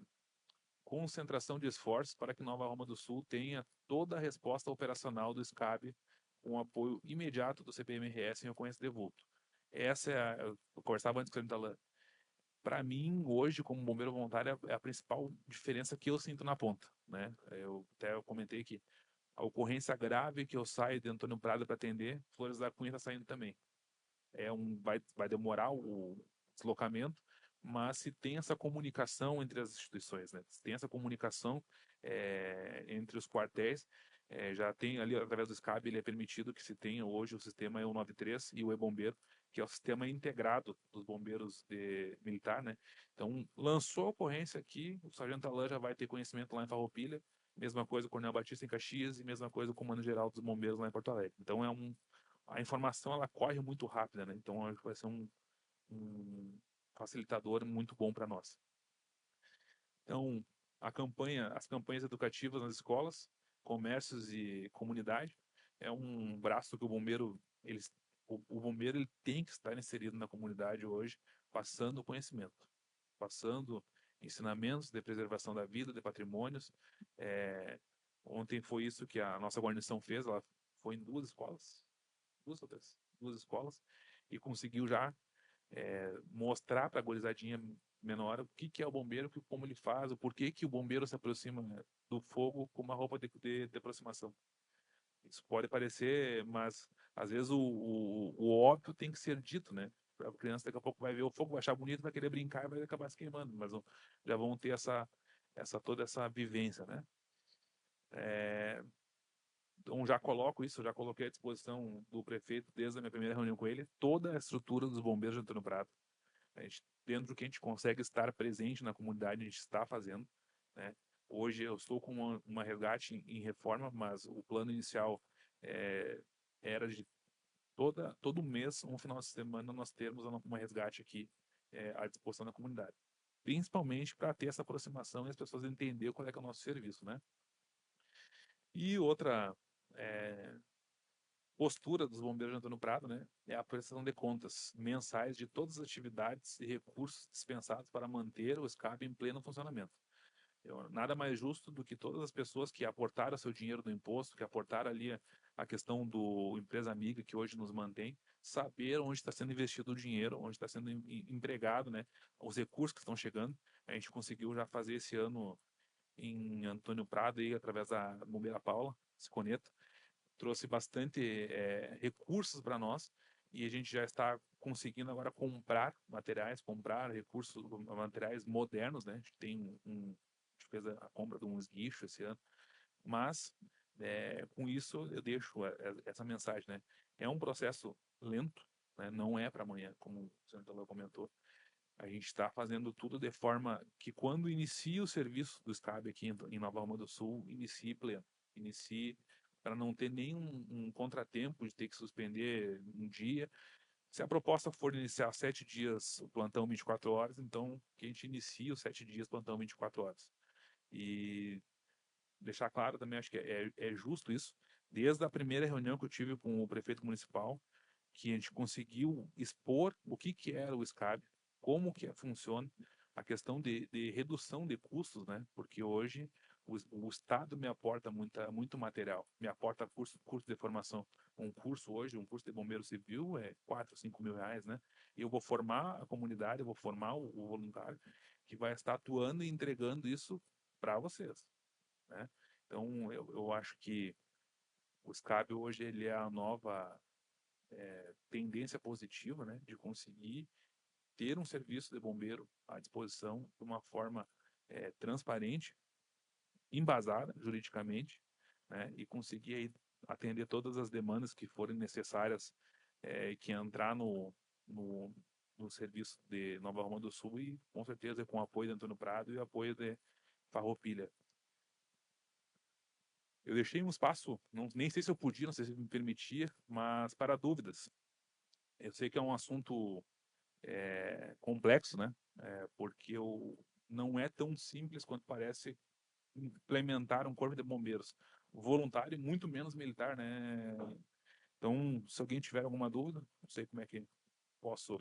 concentração de esforços para que Nova Roma do Sul tenha toda a resposta operacional do SCAB com apoio imediato do CPMRS em ocorrência de vulto. Essa eu conversava antes com o Talan. Para mim, hoje, como bombeiro voluntário, é a principal diferença que eu sinto na ponta, né? Eu comentei que a ocorrência grave que eu saio de Antônio Prado para atender, Flores da Cunha está saindo também. Vai demorar o deslocamento, mas se tem essa comunicação entre as instituições, né? Se tem essa comunicação entre os quartéis, já tem ali, através do SCAB, ele é permitido que se tenha hoje o sistema E193 e o E-Bombeiro, que é o sistema integrado dos bombeiros militar, né? Então, lançou a ocorrência aqui, o Sargento Alain já vai ter conhecimento lá em Farroupilha, mesma coisa o Coronel Batista em Caxias e mesma coisa o Comando Geral dos Bombeiros lá em Porto Alegre. Então, a informação ela corre muito rápida, né? Então, acho que vai ser um facilitador muito bom para nós. Então, as campanhas educativas nas escolas, comércios e comunidade, é um braço que o bombeiro ele tem que estar inserido na comunidade hoje, passando conhecimento, passando ensinamentos de preservação da vida, de patrimônios. Ontem foi isso que a nossa guarnição fez, ela foi em 2 escolas, 2 escolas, e conseguiu já mostrar para a gurizadinha menor o que é o bombeiro, como ele faz, o porquê que o bombeiro se aproxima do fogo com uma roupa de aproximação. Isso pode parecer, mas às vezes o óbvio tem que ser dito, né? A criança daqui a pouco vai ver o fogo, vai achar bonito, vai querer brincar e vai acabar se queimando, mas já vão ter toda essa vivência, né? Então já coloquei à disposição do prefeito desde a minha primeira reunião com ele, toda a estrutura dos bombeiros de Antônio Prado. Dentro do que a gente consegue estar presente na comunidade, a gente está fazendo, né? Hoje eu estou com uma resgate em reforma, mas o plano inicial era de todo mês, um final de semana, nós termos um resgate aqui à disposição da comunidade. Principalmente para ter essa aproximação e as pessoas entenderem qual é que é o nosso serviço, né? E outra postura dos bombeiros de Antônio Prado, né, é a prestação de contas mensais de todas as atividades e recursos dispensados para manter o SCAB em pleno funcionamento. Nada mais justo do que todas as pessoas que aportaram seu dinheiro no imposto, que aportaram ali a questão do empresa amiga que hoje nos mantém, saber onde está sendo investido o dinheiro, onde está sendo empregado, né, os recursos que estão chegando. A gente conseguiu já fazer esse ano em Antônio Prado, aí, através da Bombeira Paula Siconeto, trouxe bastante recursos para nós e a gente já está conseguindo agora comprar materiais, comprar recursos, materiais modernos, né? A gente a gente fez a compra de um esguicho esse ano, mas com isso eu deixo essa mensagem, né? É um processo lento, né? Não é para amanhã, como o senhor Talão comentou. A gente está fazendo tudo de forma que quando inicia o serviço do SCAB aqui em Nova Roma do Sul, inicie pleno, inicie para não ter nenhum contratempo de ter que suspender um dia. Se a proposta for iniciar 7 dias o plantão 24 horas, então que a gente inicie os 7 dias plantão 24 horas. E deixar claro também, acho que é justo isso. Desde a primeira reunião que eu tive com o prefeito municipal, que a gente conseguiu expor o que era o SCAB, como que funciona, a questão de redução de custos, né? Porque hoje o Estado me aporta muito material, me aporta curso de formação. Um curso hoje, um curso de bombeiro civil é 4, 5 mil reais, né? E eu vou formar a comunidade, eu vou formar o voluntário que vai estar atuando e entregando isso para vocês, né? Então, eu acho que o SCAB hoje ele é a nova tendência positiva, né, de conseguir ter um serviço de bombeiro à disposição de uma forma transparente, embasada juridicamente, né, e conseguir aí atender todas as demandas que forem necessárias, que entrar no serviço de Nova Roma do Sul e com certeza com o apoio de Antônio Prado e o apoio de Farroupilha. Eu deixei um espaço, nem sei se eu podia, não sei se me permitia, mas para dúvidas. Eu sei que é um assunto complexo, né? Porque não é tão simples quanto parece implementar um corpo de bombeiros voluntário e muito menos militar, né? Então, se alguém tiver alguma dúvida, não sei como é que posso.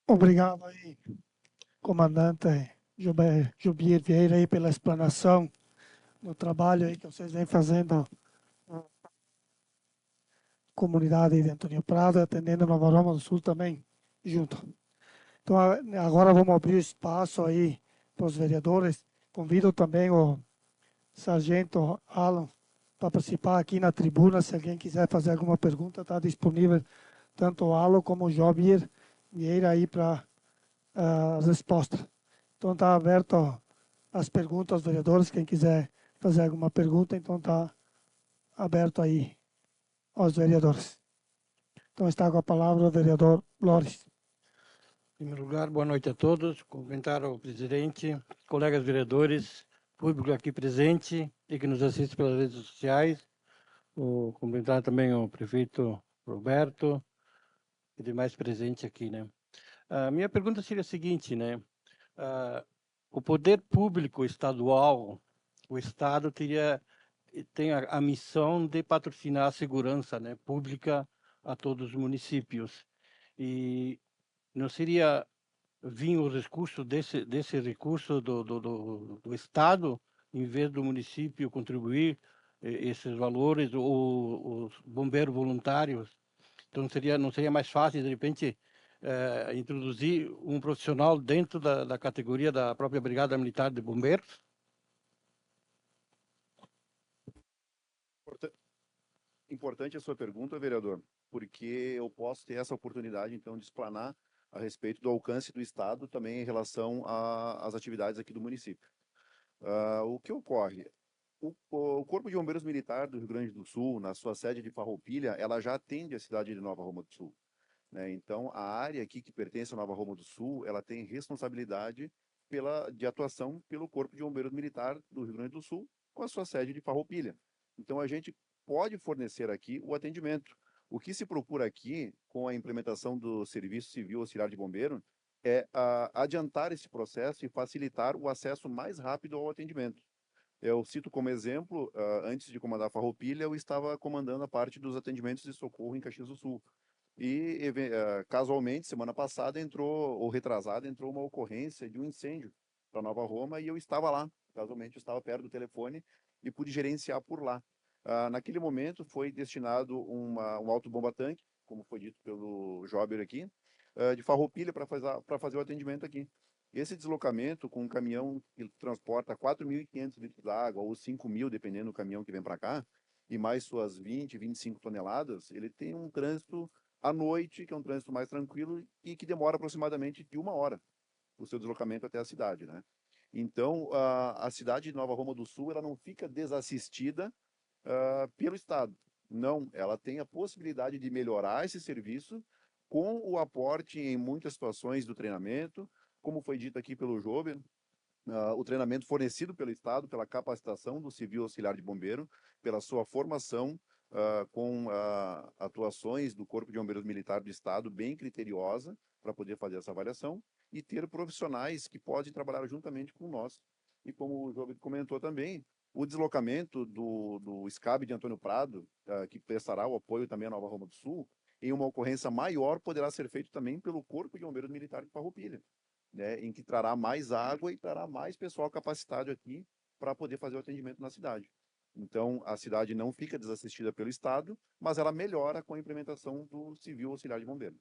Obrigado aí, comandante Jubir Vieira, aí, pela explanação do trabalho aí que vocês vêm fazendo na comunidade de Antônio Prado, atendendo Nova Roma do Sul também, junto. Então, agora vamos abrir espaço aí para os vereadores. Convido também o Sargento Alan para participar aqui na tribuna. Se alguém quiser fazer alguma pergunta, está disponível tanto o Alan como o Jobir Vieira aí para as respostas. Então, está aberto as perguntas aos vereadores. Quem quiser fazer alguma pergunta, então está aberto aí aos vereadores. Então, está com a palavra o vereador Flores. Em primeiro lugar, boa noite a todos. Cumprimentar ao presidente, colegas vereadores, público aqui presente e que nos assiste pelas redes sociais. Cumprimentar também o prefeito Roberto e demais presentes aqui, né? A minha pergunta seria a seguinte, né? O poder público estadual, o Estado tem a missão de patrocinar a segurança, né, pública a todos os municípios. E não seria vir os recursos desse recurso do Estado, em vez do município contribuir esses valores, ou os bombeiros voluntários? Então não seria mais fácil, de repente, introduzir um profissional dentro da categoria da própria Brigada Militar de Bombeiros? Importante a sua pergunta, vereador, porque eu posso ter essa oportunidade, então, de explanar a respeito do alcance do Estado também em relação às atividades aqui do município. O que ocorre? O Corpo de Bombeiros Militar do Rio Grande do Sul, na sua sede de Farroupilha, ela já atende a cidade de Nova Roma do Sul, né? Então, a área aqui que pertence a Nova Roma do Sul, ela tem responsabilidade de atuação pelo Corpo de Bombeiros Militar do Rio Grande do Sul, com a sua sede de Farroupilha. Então, a gente pode fornecer aqui o atendimento. O que se procura aqui, com a implementação do Serviço Civil Auxiliar de Bombeiro, é adiantar esse processo e facilitar o acesso mais rápido ao atendimento. Eu cito como exemplo, antes de comandar a Farroupilha, eu estava comandando a parte dos atendimentos de socorro em Caxias do Sul. E, casualmente, semana passada ou retrasada, entrou uma ocorrência de um incêndio para Nova Roma e eu estava lá. Casualmente, eu estava perto do telefone e pude gerenciar por lá. Naquele momento, foi destinado um autobomba-tanque, como foi dito pelo Jober aqui, de Farroupilha para fazer o atendimento aqui. Esse deslocamento com um caminhão que transporta 4.500 litros de água, ou 5.000, dependendo do caminhão que vem para cá, e mais suas 20, 25 toneladas, ele tem um trânsito à noite, que é um trânsito mais tranquilo e que demora aproximadamente de 1 hora o seu deslocamento até a cidade, né? Então, a cidade de Nova Roma do Sul, ela não fica desassistida pelo Estado. Não, ela tem a possibilidade de melhorar esse serviço com o aporte em muitas situações do treinamento, como foi dito aqui pelo Jober, o treinamento fornecido pelo Estado, pela capacitação do civil auxiliar de bombeiro, pela sua formação com atuações do Corpo de Bombeiros Militar do Estado bem criteriosa para poder fazer essa avaliação e ter profissionais que podem trabalhar juntamente com nós. E como o Jober comentou também, o deslocamento do SCAB de Antônio Prado, que prestará o apoio também à Nova Roma do Sul, em uma ocorrência maior, poderá ser feito também pelo Corpo de Bombeiros Militar de Farroupilha, né, em que trará mais água e trará mais pessoal capacitado aqui para poder fazer o atendimento na cidade. Então, a cidade não fica desassistida pelo Estado, mas ela melhora com a implementação do Civil Auxiliar de Bombeiro.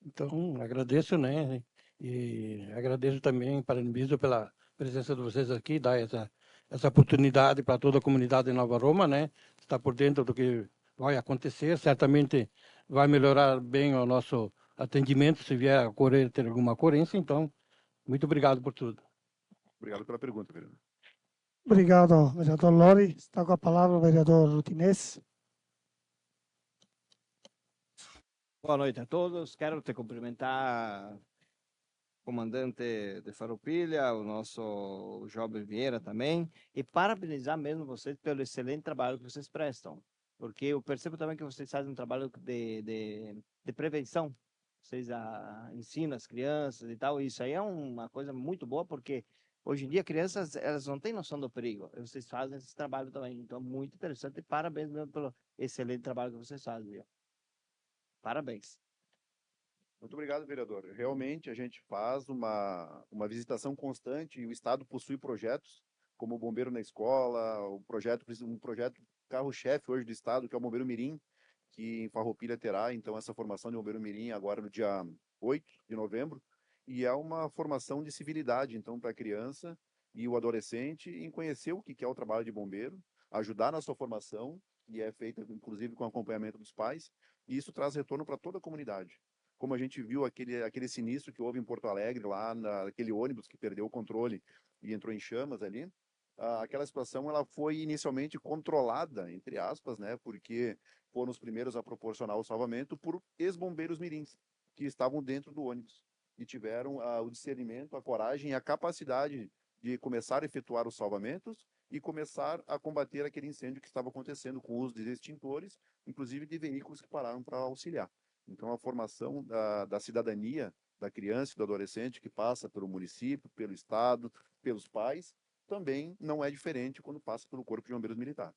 Então, agradeço, né? E agradeço também, parabenizo pela presença de vocês aqui, dar essa oportunidade para toda a comunidade de Nova Roma, né? Estar por dentro do que vai acontecer, certamente vai melhorar bem o nosso atendimento se vier a ter alguma ocorrência. Então, muito obrigado por tudo. Obrigado pela pergunta, vereador. Obrigado, vereador Lori. Está com a palavra o vereador Rutinês. Boa noite a todos. Quero te cumprimentar, comandante de Farroupilha, o nosso Jober Vieira também, e parabenizar mesmo vocês pelo excelente trabalho que vocês prestam, porque eu percebo também que vocês fazem um trabalho de prevenção. Vocês ensinam as crianças e tal, e isso aí é uma coisa muito boa, porque hoje em dia crianças, elas não têm noção do perigo, e vocês fazem esse trabalho também, então muito interessante, e parabéns mesmo pelo excelente trabalho que vocês fazem, viu? Parabéns. Muito obrigado, vereador. Realmente, a gente faz uma visitação constante e o Estado possui projetos, como o Bombeiro na Escola, um projeto carro-chefe hoje do Estado, que é o Bombeiro Mirim, que em Farroupilha terá, então, essa formação de Bombeiro Mirim agora no dia 8 de novembro, e é uma formação de civilidade, então, para a criança e o adolescente em conhecer o que é o trabalho de bombeiro, ajudar na sua formação, e é feita, inclusive, com acompanhamento dos pais, e isso traz retorno para toda a comunidade. Como a gente viu aquele sinistro que houve em Porto Alegre, lá naquele ônibus que perdeu o controle e entrou em chamas ali, aquela situação ela foi inicialmente controlada, entre aspas, né, porque foram os primeiros a proporcionar o salvamento por ex-bombeiros mirins, que estavam dentro do ônibus e tiveram o discernimento, a coragem e a capacidade de começar a efetuar os salvamentos e começar a combater aquele incêndio que estava acontecendo com o uso de extintores, inclusive de veículos que pararam para auxiliar. Então, a formação da cidadania da criança e do adolescente que passa pelo município, pelo Estado, pelos pais, também não é diferente quando passa pelo Corpo de Bombeiros Militar.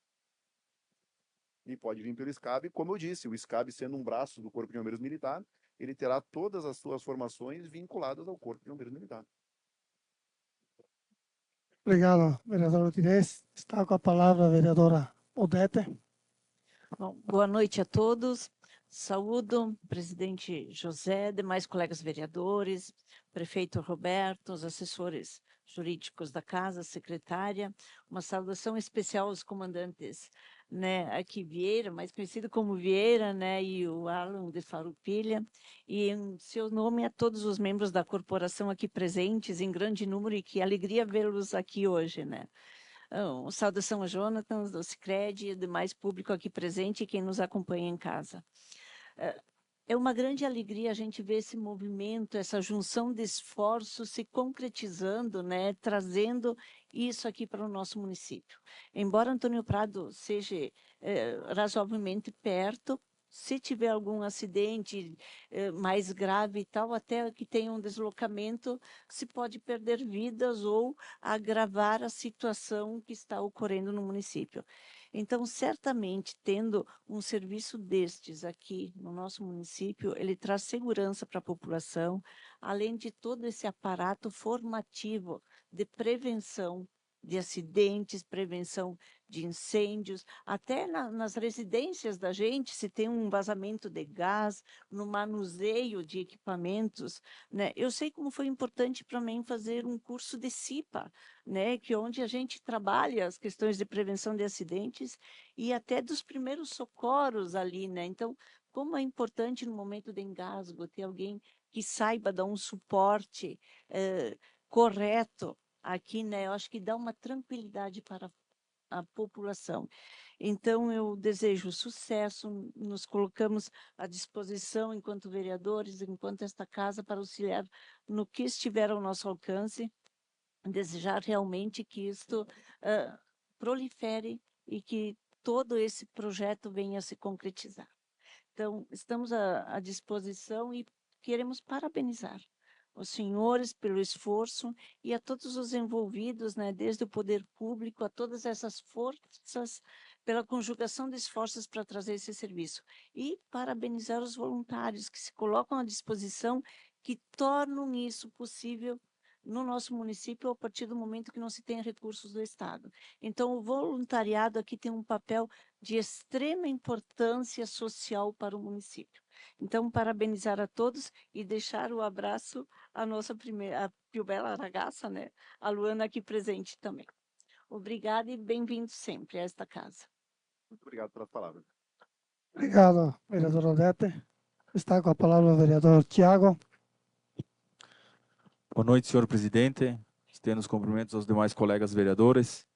E pode vir pelo SCAB, como eu disse, o SCAB sendo um braço do Corpo de Bombeiros Militar, ele terá todas as suas formações vinculadas ao Corpo de Bombeiros Militar. Obrigado, vereador Rutinês. Está com a palavra a vereadora Odete. Bom, boa noite a todos. Saúdo o presidente José, demais colegas vereadores, prefeito Roberto, os assessores jurídicos da casa, secretária. Uma saudação especial aos comandantes, né, aqui Vieira, mais conhecido como Vieira, né, e o Alan de Farroupilha, e em seu nome a todos os membros da corporação aqui presentes em grande número, e que alegria vê-los aqui hoje, né. Saudação a Jonathan, do Sicredi e demais público aqui presente e quem nos acompanha em casa. é uma grande alegria a gente ver esse movimento, essa junção de esforços se concretizando, né, trazendo isso aqui para o nosso município. Embora Antônio Prado seja razoavelmente perto, se tiver algum acidente mais grave e tal, até que tenha um deslocamento, se pode perder vidas ou agravar a situação que está ocorrendo no município. Então, certamente, tendo um serviço destes aqui no nosso município, ele traz segurança para a população, além de todo esse aparato formativo de prevenção de acidentes, prevenção de incêndios, até nas residências da gente, se tem um vazamento de gás, no manuseio de equipamentos, né? Eu sei como foi importante para mim fazer um curso de CIPA, né? Que onde a gente trabalha as questões de prevenção de acidentes e até dos primeiros socorros ali, né? Então, como é importante no momento de engasgo ter alguém que saiba dar um suporte correto aqui, né? Eu acho que dá uma tranquilidade para a população. Então, eu desejo sucesso, nos colocamos à disposição, enquanto vereadores, enquanto esta casa, para auxiliar no que estiver ao nosso alcance, desejar realmente que isto prolifere e que todo esse projeto venha a se concretizar. Então, estamos à disposição e queremos parabenizar os senhores pelo esforço e a todos os envolvidos, né, desde o poder público a todas essas forças, pela conjugação de esforços para trazer esse serviço. E parabenizar os voluntários que se colocam à disposição, que tornam isso possível no nosso município a partir do momento que não se tem recursos do Estado. Então, o voluntariado aqui tem um papel de extrema importância social para o município. Então, parabenizar a todos e deixar o abraço à nossa primeira, a Piubela Aragaça, né? A Luana aqui presente também. Obrigada e bem-vindo sempre a esta casa. Muito obrigado pelas palavras. Obrigado, vereador Odete. Está com a palavra o vereador Tiago. Boa noite, senhor presidente. Estendo os cumprimentos aos demais colegas vereadores,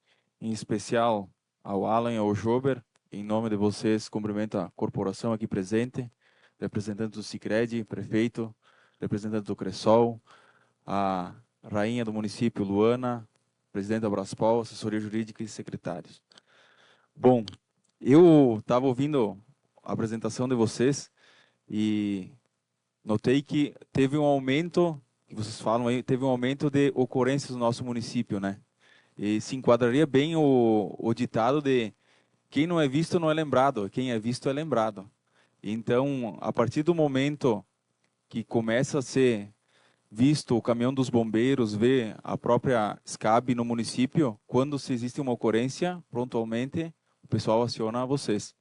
em especial ao Alan e ao Jober. Em nome de vocês, cumprimento a corporação aqui presente, representante do Sicredi, prefeito, representante do Cressol, a rainha do município, Luana, presidente da Braspol, assessoria jurídica e secretários. Bom, eu estava ouvindo a apresentação de vocês e notei que teve um aumento, que vocês falam aí, teve um aumento de ocorrências no nosso município, né? E se enquadraria bem o ditado de quem não é visto não é lembrado, quem é visto é lembrado. Então, a partir do momento que começa a ser visto o caminhão dos bombeiros, ver a própria SCAB no município, quando se existe uma ocorrência, prontamente o pessoal aciona vocês.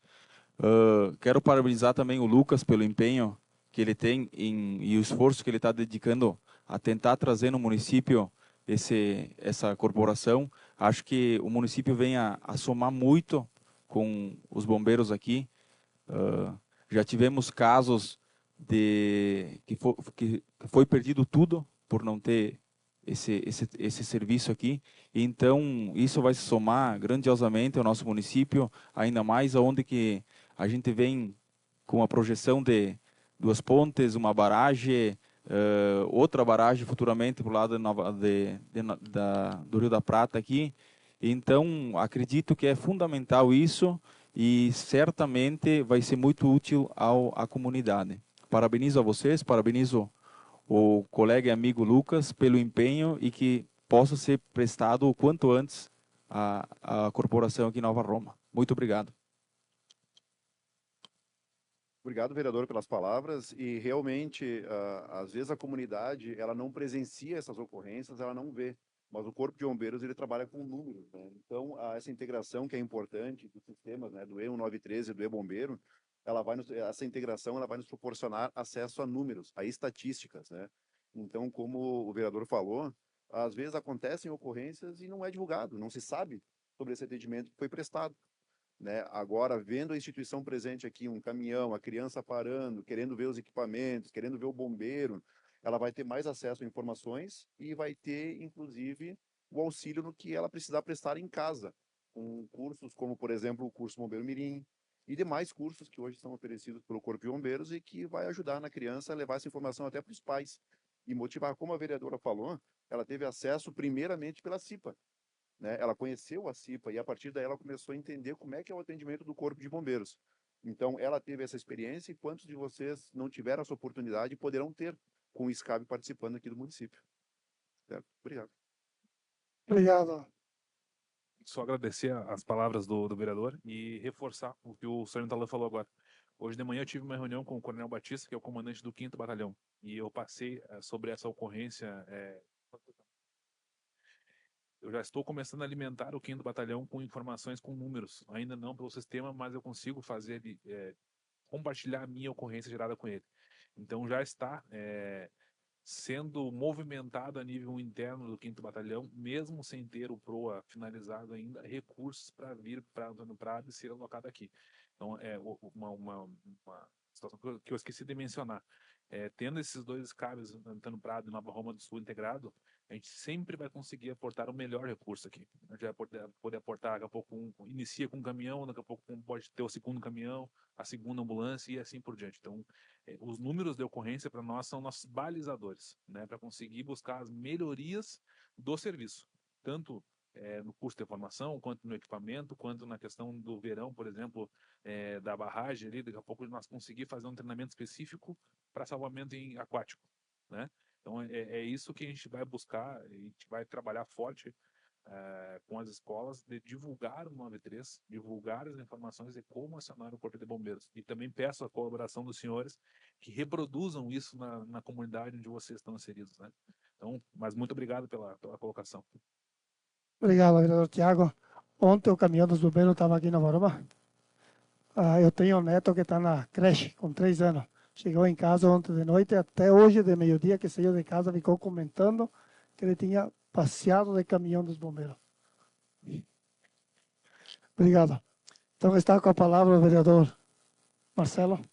Quero parabenizar também o Lucas pelo empenho que ele tem e o esforço que ele está dedicando a tentar trazer no município essa corporação. Acho que o município vem a somar muito com os bombeiros aqui. Já tivemos casos de que foi perdido tudo por não ter esse serviço aqui. Então, isso vai se somar grandiosamente ao nosso município, ainda mais onde que a gente vem com a projeção de 2 pontes, uma barragem, outra barragem futuramente para o lado do Rio da Prata aqui. Então, acredito que é fundamental isso e certamente vai ser muito útil à comunidade. Parabenizo a vocês, parabenizo o colega e amigo Lucas pelo empenho e que possa ser prestado o quanto antes à corporação aqui em Nova Roma. Muito obrigado. Obrigado, vereador, pelas palavras. E realmente, às vezes a comunidade ela não presencia essas ocorrências, ela não vê. Mas o Corpo de Bombeiros ele trabalha com números, né? Então, essa integração que é importante dos sistemas, né, do E1913 e do E-Bombeiro, essa integração ela vai nos proporcionar acesso a números, a estatísticas, né? Então, como o vereador falou, às vezes acontecem ocorrências e não é divulgado, não se sabe sobre esse atendimento que foi prestado. Né? Agora, vendo a instituição presente aqui, um caminhão, a criança parando, querendo ver os equipamentos, querendo ver o bombeiro, ela vai ter mais acesso a informações e vai ter, inclusive, o auxílio no que ela precisar prestar em casa, com cursos como, por exemplo, o curso Bombeiro Mirim, e demais cursos que hoje são oferecidos pelo Corpo de Bombeiros e que vai ajudar na criança a levar essa informação até para os pais e motivar. Como a vereadora falou, ela teve acesso primeiramente pela CIPA, né? Ela conheceu a CIPA e a partir daí ela começou a entender como é que é o atendimento do Corpo de Bombeiros. Então, ela teve essa experiência e quantos de vocês não tiveram essa oportunidade poderão ter com o SCAB participando aqui do município. Certo? Obrigado. Obrigado. Só agradecer as palavras do vereador e reforçar o que o Sargento Alain falou agora. Hoje de manhã eu tive uma reunião com o Coronel Batista, que é o comandante do 5º Batalhão, e eu passei sobre essa ocorrência. Eu já estou começando a alimentar o 5º Batalhão com informações, com números. Ainda não pelo sistema, mas eu consigo fazer compartilhar a minha ocorrência gerada com ele. Então já está sendo movimentado a nível interno do 5º Batalhão, mesmo sem ter o PROA finalizado ainda, recursos para vir para Antônio Prado e ser alocado aqui. Então, é uma situação que eu esqueci de mencionar. Tendo esses dois escabes, Antônio Prado e Nova Roma do Sul integrado, a gente sempre vai conseguir aportar o melhor recurso aqui. A gente vai poder aportar, daqui a pouco inicia com um caminhão, daqui a pouco pode ter o segundo caminhão, a segunda ambulância e assim por diante. Então, os números de ocorrência para nós são nossos balizadores, né, para conseguir buscar as melhorias do serviço, tanto no custo de formação, quanto no equipamento, quanto na questão do verão, por exemplo, da barragem ali, daqui a pouco nós conseguir fazer um treinamento específico para salvamento aquático, né? Então é isso que a gente vai buscar, a gente vai trabalhar forte com as escolas de divulgar o 93, divulgar as informações de como acionar o Corpo de Bombeiros. E também peço a colaboração dos senhores que reproduzam isso na comunidade onde vocês estão inseridos, né? Então, mas muito obrigado pela colocação. Obrigado, vereador Tiago. Ontem o caminhão dos bombeiros estava aqui na Varoma. Eu tenho um neto que está na creche com 3 anos. Chegou em casa ontem de noite, até hoje de meio-dia que saiu de casa, ficou comentando que ele tinha passeado de caminhão dos bombeiros. Obrigado. Então está com a palavra o vereador Marcelo.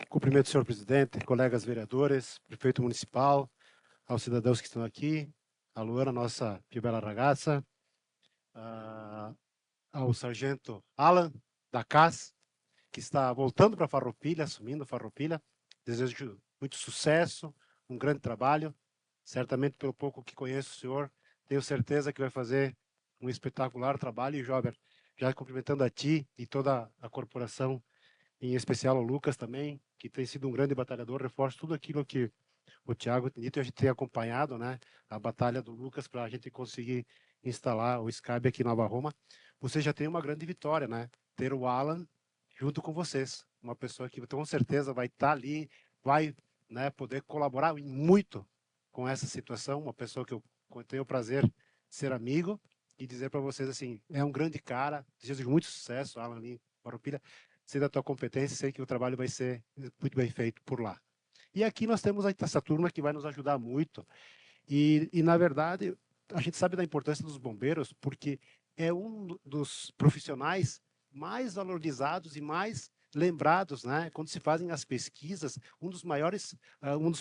Cumprimento, senhor presidente, colegas vereadores, prefeito municipal, aos cidadãos que estão aqui, a Luana, nossa pibela ragazza, ao sargento Alan, da CAS, que está voltando para Farroupilha, assumindo Farroupilha. Desejo muito sucesso, um grande trabalho. Certamente, pelo pouco que conheço o senhor, tenho certeza que vai fazer um espetacular trabalho. E, Jober, já cumprimentando a ti e toda a corporação, em especial ao Lucas também, que tem sido um grande batalhador, reforço tudo aquilo que o Tiago tem dito, e a gente tem acompanhado, né, a batalha do Lucas para a gente conseguir instalar o SCAB aqui em Nova Roma. Você já tem uma grande vitória, né, ter o Alan junto com vocês, uma pessoa que com certeza vai estar ali, vai, né, poder colaborar muito com essa situação, uma pessoa que eu tenho o prazer de ser amigo e dizer para vocês assim, é um grande cara, desejo muito sucesso, Alan, ali, Farroupilha. Sei da tua competência, sei que o trabalho vai ser muito bem feito por lá. E aqui nós temos essa turma que vai nos ajudar muito. E na verdade, a gente sabe da importância dos bombeiros, porque é um dos profissionais mais valorizados e mais lembrados, né? Quando se fazem as pesquisas, um dos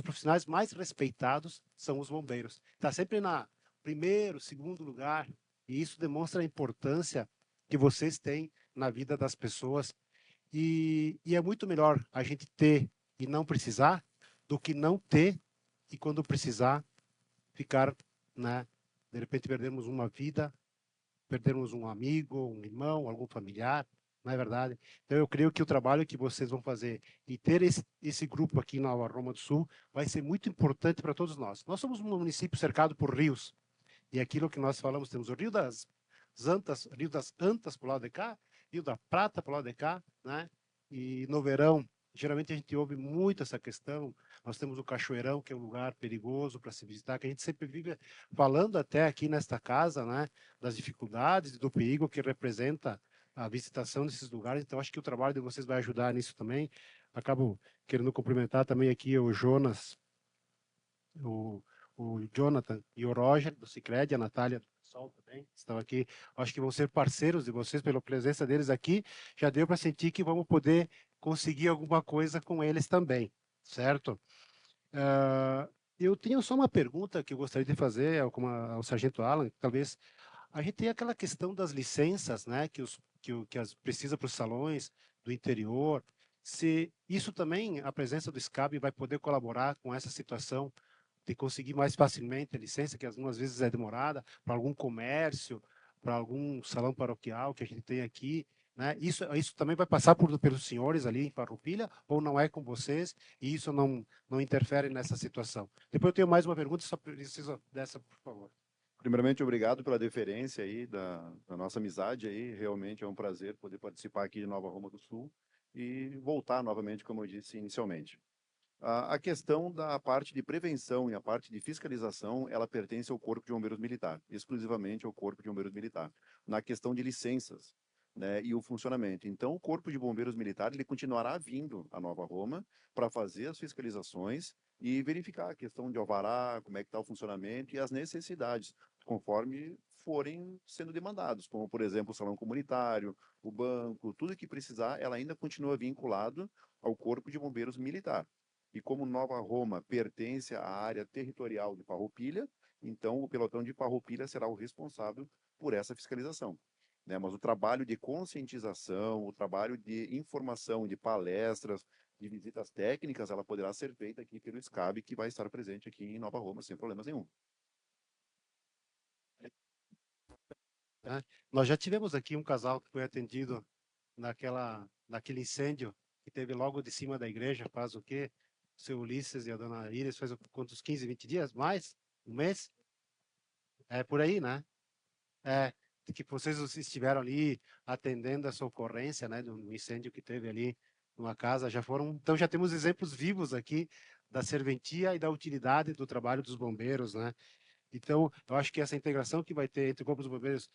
profissionais mais respeitados são os bombeiros. Está sempre na primeiro, segundo lugar, e isso demonstra a importância que vocês têm na vida das pessoas. E é muito melhor a gente ter e não precisar do que não ter e quando precisar ficar, né, de repente perdermos uma vida, perdermos um amigo, um irmão, algum familiar, não é verdade? Então eu creio que o trabalho que vocês vão fazer e ter esse grupo aqui na Nova Roma do Sul vai ser muito importante para todos nós. Nós somos um município cercado por rios e aquilo que nós falamos, temos o Rio das Antas por lado de cá, Rio da Prata por lado de cá, né? E no verão, geralmente a gente ouve muito essa questão. Nós temos o Cachoeirão, que é um lugar perigoso para se visitar, que a gente sempre vive falando até aqui nesta casa, né? Das dificuldades e do perigo que representa a visitação desses lugares. Então, acho que o trabalho de vocês vai ajudar nisso também. Acabo querendo cumprimentar também aqui o Jonas, o Jonathan e o Roger, do Sicredi, a Natália do Sol também, estão aqui. Acho que vão ser parceiros de vocês pela presença deles aqui. Já deu para sentir que vamos poder conseguir alguma coisa com eles também, certo? Eu tenho só uma pergunta que eu gostaria de fazer ao Sargento Alan, talvez A gente tem aquela questão das licenças, né, que precisa para os salões do interior. Se isso também, a presença do SCAB vai poder colaborar com essa situação de conseguir mais facilmente a licença, que algumas vezes é demorada, para algum comércio, para algum salão paroquial que a gente tem aqui, né? Isso também vai passar pelos senhores ali em Farroupilha, ou não é com vocês, e isso não interfere nessa situação? Depois eu tenho mais uma pergunta, só preciso dessa, por favor. Primeiramente, obrigado pela deferência aí da nossa amizade aí. Realmente é um prazer poder participar aqui de Nova Roma do Sul e voltar novamente, como eu disse inicialmente. A questão da parte de prevenção e a parte de fiscalização, ela pertence ao Corpo de Bombeiros Militar, exclusivamente ao Corpo de Bombeiros Militar, na questão de licenças, né, e o funcionamento. Então, o Corpo de Bombeiros Militar, ele continuará vindo a Nova Roma para fazer as fiscalizações e verificar a questão de alvará, como é que está o funcionamento e as necessidades, conforme forem sendo demandados, como, por exemplo, o salão comunitário, o banco, tudo que precisar, ela ainda continua vinculado ao Corpo de Bombeiros Militar. E como Nova Roma pertence à área territorial de Farroupilha, então o pelotão de Farroupilha será o responsável por essa fiscalização, né? Mas o trabalho de conscientização, o trabalho de informação, de palestras, de visitas técnicas, ela poderá ser feita aqui pelo SCAB, que vai estar presente aqui em Nova Roma, sem problemas nenhum. Tá? Nós já tivemos aqui um casal que foi atendido naquele incêndio que teve logo de cima da igreja, faz o quê? O seu Ulisses e a dona Iris, faz quantos, 15, 20 dias? Mais? Um mês? É por aí, né? É, que vocês estiveram ali atendendo essa ocorrência, né, do incêndio que teve ali numa casa, então já temos exemplos vivos aqui da serventia e da utilidade do trabalho dos bombeiros, né? Então, eu acho que essa integração que vai ter entre o Corpo dos Bombeiros,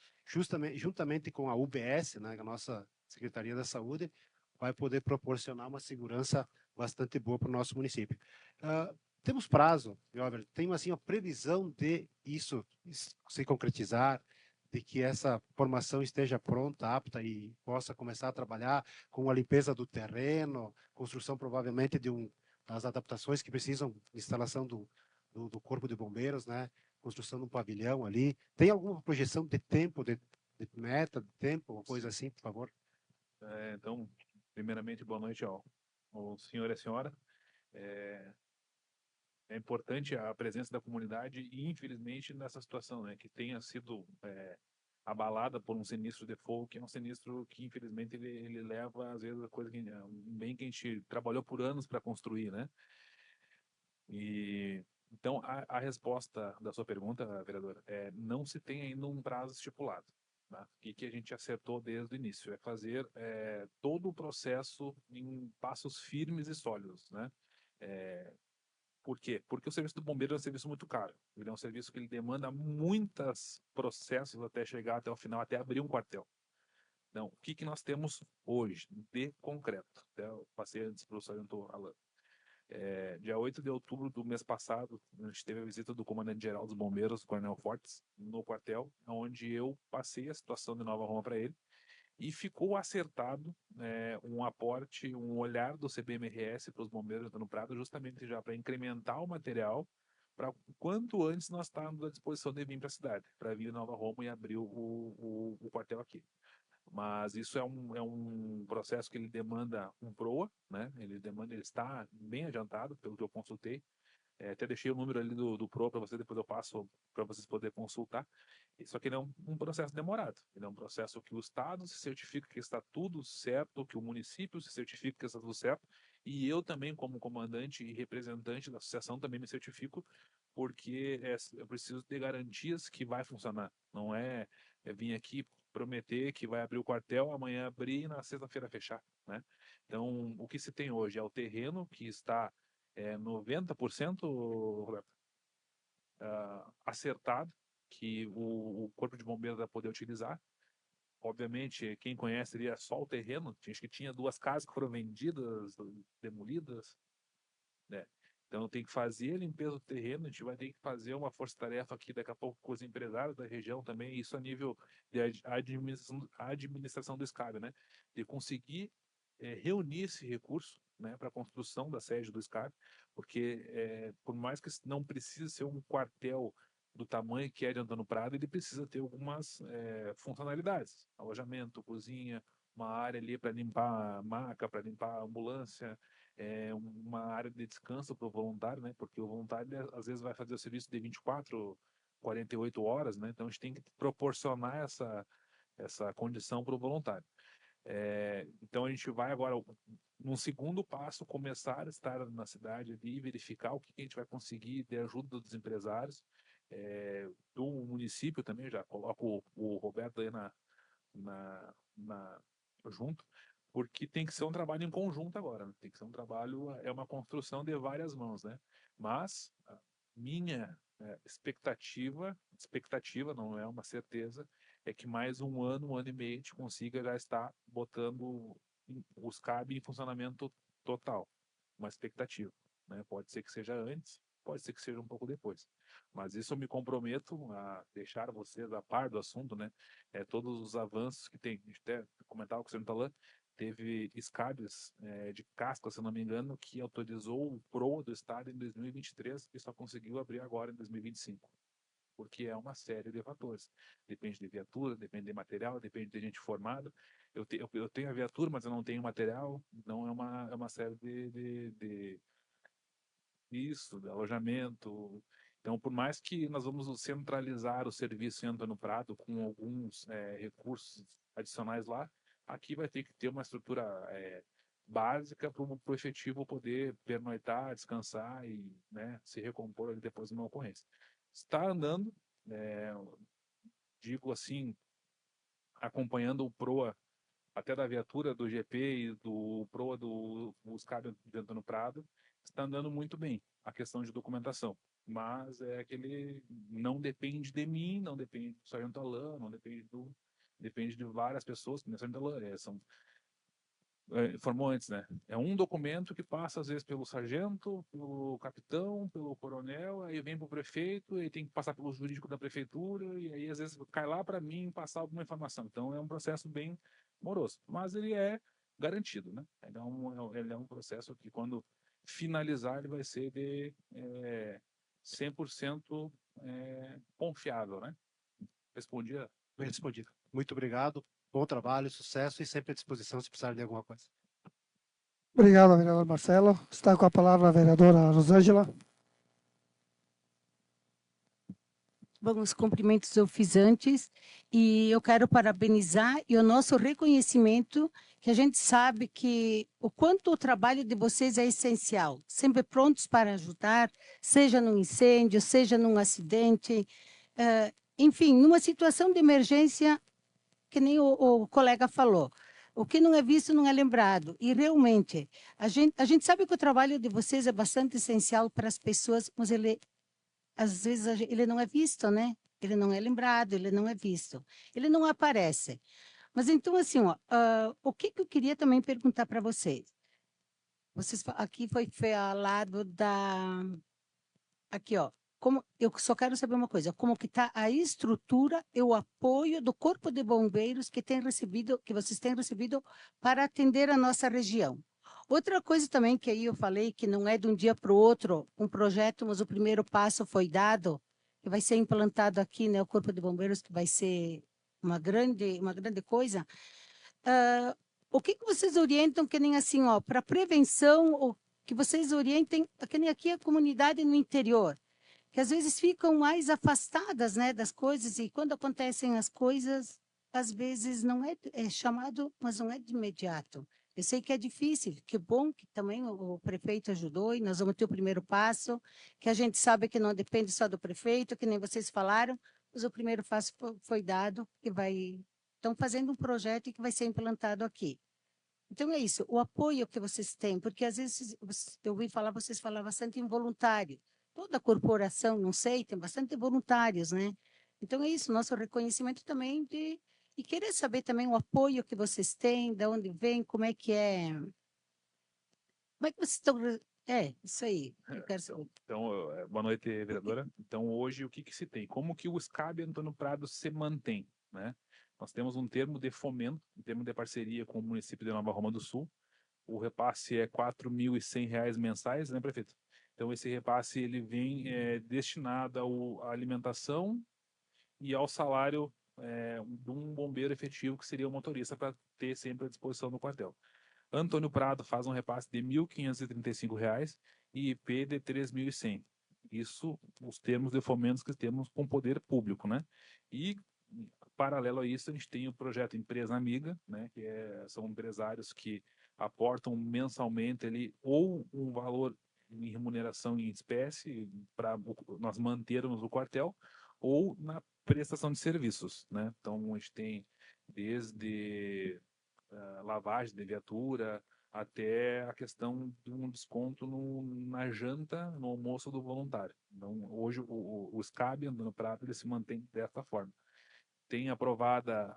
juntamente com a UBS, né, a nossa Secretaria da Saúde, vai poder proporcionar uma segurança bastante boa para o nosso município. Temos prazo, Robert, tem assim, a previsão de isso se concretizar, de que essa formação esteja pronta, apta e possa começar a trabalhar com a limpeza do terreno, construção provavelmente das adaptações que precisam de instalação do Corpo de Bombeiros, né? Construção de um pavilhão ali. Tem alguma projeção de tempo, de meta, de tempo, uma coisa assim, por favor? Então, primeiramente, boa noite ao senhor e a senhora. É importante a presença da comunidade e, infelizmente, nessa situação, né, que tenha sido abalada por um sinistro de fogo, que é um sinistro que, infelizmente, ele leva, às vezes, um bem que a gente trabalhou por anos para construir, né? Então, a resposta da sua pergunta, vereadora, não se tem ainda um prazo estipulado. Tá? O que a gente acertou desde o início é fazer todo o processo em passos firmes e sólidos, né? Por quê? Porque o serviço do bombeiro é um serviço muito caro. Ele é um serviço que ele demanda muitos processos até chegar até o final, até abrir um quartel. Então, o que nós temos hoje de concreto? Até eu passei antes para o sargento Alan. Dia 8 de outubro do mês passado, a gente teve a visita do comandante-geral dos bombeiros, Coronel Fortes, no quartel, onde eu passei a situação de Nova Roma para ele, e ficou acertado um aporte, um olhar do CBMRS para os bombeiros no Prado, justamente já para incrementar o material, para quanto antes nós estarmos à disposição de vir para a cidade, para vir em Nova Roma e abrir o quartel aqui. Mas isso é um processo que ele demanda um PROA, né? Ele está bem adiantado, pelo que eu consultei. Até deixei o número ali do PROA para você, depois eu passo para vocês poderem consultar. Só que ele é um processo demorado. Ele é um processo que o Estado se certifica que está tudo certo, que o município se certifica que está tudo certo, e eu também, como comandante e representante da associação, também me certifico, porque eu preciso ter garantias que vai funcionar. Não é vir aqui prometer que vai abrir o quartel, amanhã abrir e na sexta-feira fechar, né? Então, o que se tem hoje é o terreno que está 90%, Roberto, acertado, que o Corpo de Bombeiros vai poder utilizar. Obviamente, quem conhece seria só o terreno, acho que tinha 2 casas que foram vendidas, demolidas, né? Então tem que fazer a limpeza do terreno, a gente vai ter que fazer uma força-tarefa aqui daqui a pouco com os empresários da região também, isso a nível de administração do SCAB, né? De conseguir reunir esse recurso, né, para a construção da sede do SCAB, porque por mais que não precise ser um quartel do tamanho que é de Antônio Prado, ele precisa ter algumas funcionalidades, alojamento, cozinha, uma área ali para limpar a maca, para limpar a ambulância, uma área de descanso para o voluntário, né? Porque o voluntário às vezes vai fazer o serviço de 24, 48 horas, né? Então a gente tem que proporcionar essa condição para o voluntário. Então a gente vai agora, num segundo passo, começar a estar na cidade ali e verificar o que a gente vai conseguir de ajuda dos empresários, do município também, já coloco o Roberto aí junto, porque tem que ser um trabalho em conjunto agora, né? Tem que ser um trabalho, é uma construção de várias mãos, né? Mas a minha expectativa não é uma certeza, é que mais um ano e meio a gente consiga já estar botando os CAB em funcionamento total. Uma expectativa, né? Pode ser que seja antes, pode ser que seja um pouco depois. Mas isso eu me comprometo a deixar vocês a par do assunto, né? Todos os avanços que tem. A gente até comentava com o senhor Talan, teve SCABs de casca, se eu não me engano, que autorizou o PROA do Estado em 2023 e só conseguiu abrir agora em 2025. Porque é uma série de fatores. Depende de viatura, depende de material, depende de gente formada. Eu tenho a viatura, mas eu não tenho material. Então é uma série de alojamento. Então, por mais que nós vamos centralizar o serviço em Antônio Prado com alguns recursos adicionais lá, aqui vai ter que ter uma estrutura básica para o efetivo poder pernoitar, descansar e, né, se recompor ali depois de uma ocorrência. Está andando, digo assim, acompanhando o PROA até da viatura do GP e do PROA do SCAB de Antônio Prado, está andando muito bem a questão de documentação. Mas é aquele, não depende de mim, não depende do Sargento Alain, não depende depende de várias pessoas, que nem o Sargento Alain, informou antes, né? É um documento que passa, às vezes, pelo sargento, pelo capitão, pelo coronel, aí vem para o prefeito, aí tem que passar pelo jurídico da prefeitura, e aí, às vezes, cai lá para mim passar alguma informação. Então, é um processo bem moroso, mas ele é garantido, né? Ele é um processo que, quando finalizar, ele vai ser de 100% confiável, né? Respondia? Bem respondido. Muito obrigado. Bom trabalho, sucesso e sempre à disposição se precisar de alguma coisa. Obrigado, vereador Marcelo. Está com a palavra a vereadora Rosângela. Bom, os cumprimentos eu fiz antes e eu quero parabenizar e o nosso reconhecimento, que a gente sabe que o quanto o trabalho de vocês é essencial, sempre prontos para ajudar, seja num incêndio, seja num acidente, enfim, numa situação de emergência, que nem o colega falou. O que não é visto não é lembrado. E, realmente, a gente sabe que o trabalho de vocês é bastante essencial para as pessoas, mas às vezes ele não é visto, né? Ele não é lembrado, ele não é visto. Ele não aparece. Mas, então, assim, o que eu queria também perguntar para vocês? Aqui foi falado da... Aqui, ó. Eu só quero saber uma coisa, como que está a estrutura e o apoio do Corpo de Bombeiros que vocês têm recebido para atender a nossa região. Outra coisa também que aí eu falei, que não é de um dia para o outro um projeto, mas o primeiro passo foi dado, que vai ser implantado aqui, né, o Corpo de Bombeiros, que vai ser uma grande coisa. O que vocês orientam, que nem assim, ó, para prevenção, ou que vocês orientem, que nem aqui a comunidade no interior, que às vezes ficam mais afastadas, né, das coisas, e quando acontecem as coisas, às vezes não é chamado, mas não é de imediato. Eu sei que é difícil, que bom que também o prefeito ajudou e nós vamos ter o primeiro passo, que a gente sabe que não depende só do prefeito, que nem vocês falaram, mas o primeiro passo foi dado, estão fazendo um projeto que vai ser implantado aqui. Então, é isso, o apoio que vocês têm, porque às vezes eu ouvi falar, vocês falam bastante em voluntário. Toda corporação, não sei, tem bastante voluntários, né? Então, é isso, nosso reconhecimento também e querer saber também o apoio que vocês têm, de onde vem, como é que é. Como é que vocês estão. Isso aí, eu quero saber. Então, boa noite, vereadora. Então, hoje, o que se tem? Como que o SCAB Antônio Prado se mantém, né? Nós temos um termo de fomento, um termo de parceria com o município de Nova Roma do Sul. O repasse é R$ 4.100 mensais, né, prefeito? Então, esse repasse ele vem destinado à alimentação e ao salário de um bombeiro efetivo, que seria o motorista, para ter sempre à disposição no quartel. Antônio Prado faz um repasse de R$ 1.535 e IP de R$ 3.100. Isso, os termos de fomentos que temos com o poder público, né? E, paralelo a isso, a gente tem o projeto Empresa Amiga, né? Que são empresários que aportam mensalmente ali ou um valor em remuneração em espécie para nós mantermos o quartel, ou na prestação de serviços, né? Então, a gente tem desde lavagem de viatura, até a questão de um desconto na janta, no almoço do voluntário. Então, hoje, o SCAB, Antônio Prado, ele se mantém dessa forma. Tem aprovada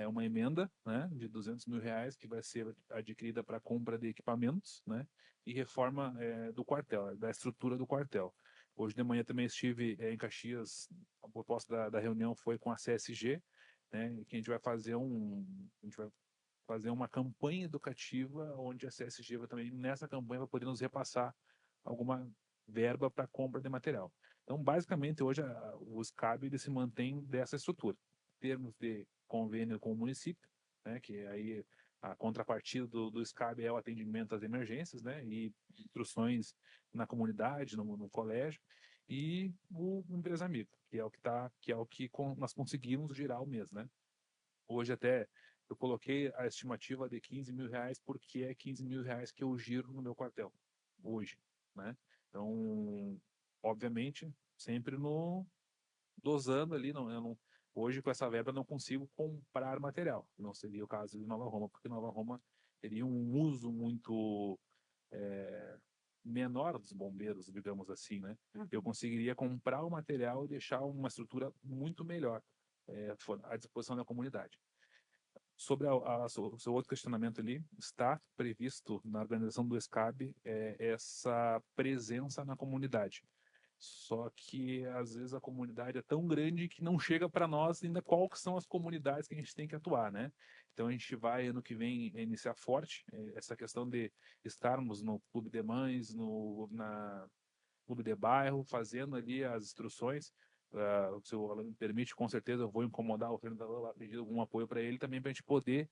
uma emenda, né, de R$ 200.000, que vai ser adquirida para compra de equipamentos, né, e reforma do quartel, da estrutura do quartel. Hoje de manhã também estive em Caxias. A proposta da reunião foi com a CSG, né, que a gente vai fazer uma campanha educativa, onde a CSG vai também, nessa campanha, vai poder nos repassar alguma verba para compra de material. Então, basicamente, hoje o SCAB ele se mantém dessa estrutura. Em termos de convênio com o município, né, que aí a contrapartida do SCAB é o atendimento às emergências, né, e instruções na comunidade, no colégio, e o Empresa Amiga, que é o que nós conseguimos girar o mês, né? Hoje até eu coloquei a estimativa de R$ 15.000, porque é R$ 15.000 que eu giro no meu quartel hoje, né? Então, obviamente, sempre dosando ali, hoje com essa verba eu não consigo comprar material. Não seria o caso de Nova Roma, porque Nova Roma teria um uso muito menor dos bombeiros, digamos assim, né? Eu conseguiria comprar o material e deixar uma estrutura muito melhor à disposição da comunidade. Sobre o seu outro questionamento ali, está previsto na organização do SCAB essa presença na comunidade. Só que, às vezes, a comunidade é tão grande que não chega para nós ainda quais são as comunidades que a gente tem que atuar, né? Então, a gente vai, ano que vem, iniciar forte essa questão de estarmos no Clube de Mães, na Clube de Bairro, fazendo ali as instruções. Se o Alan me permite, com certeza eu vou incomodar o Fernando lá, pedir algum apoio para ele também, para a gente poder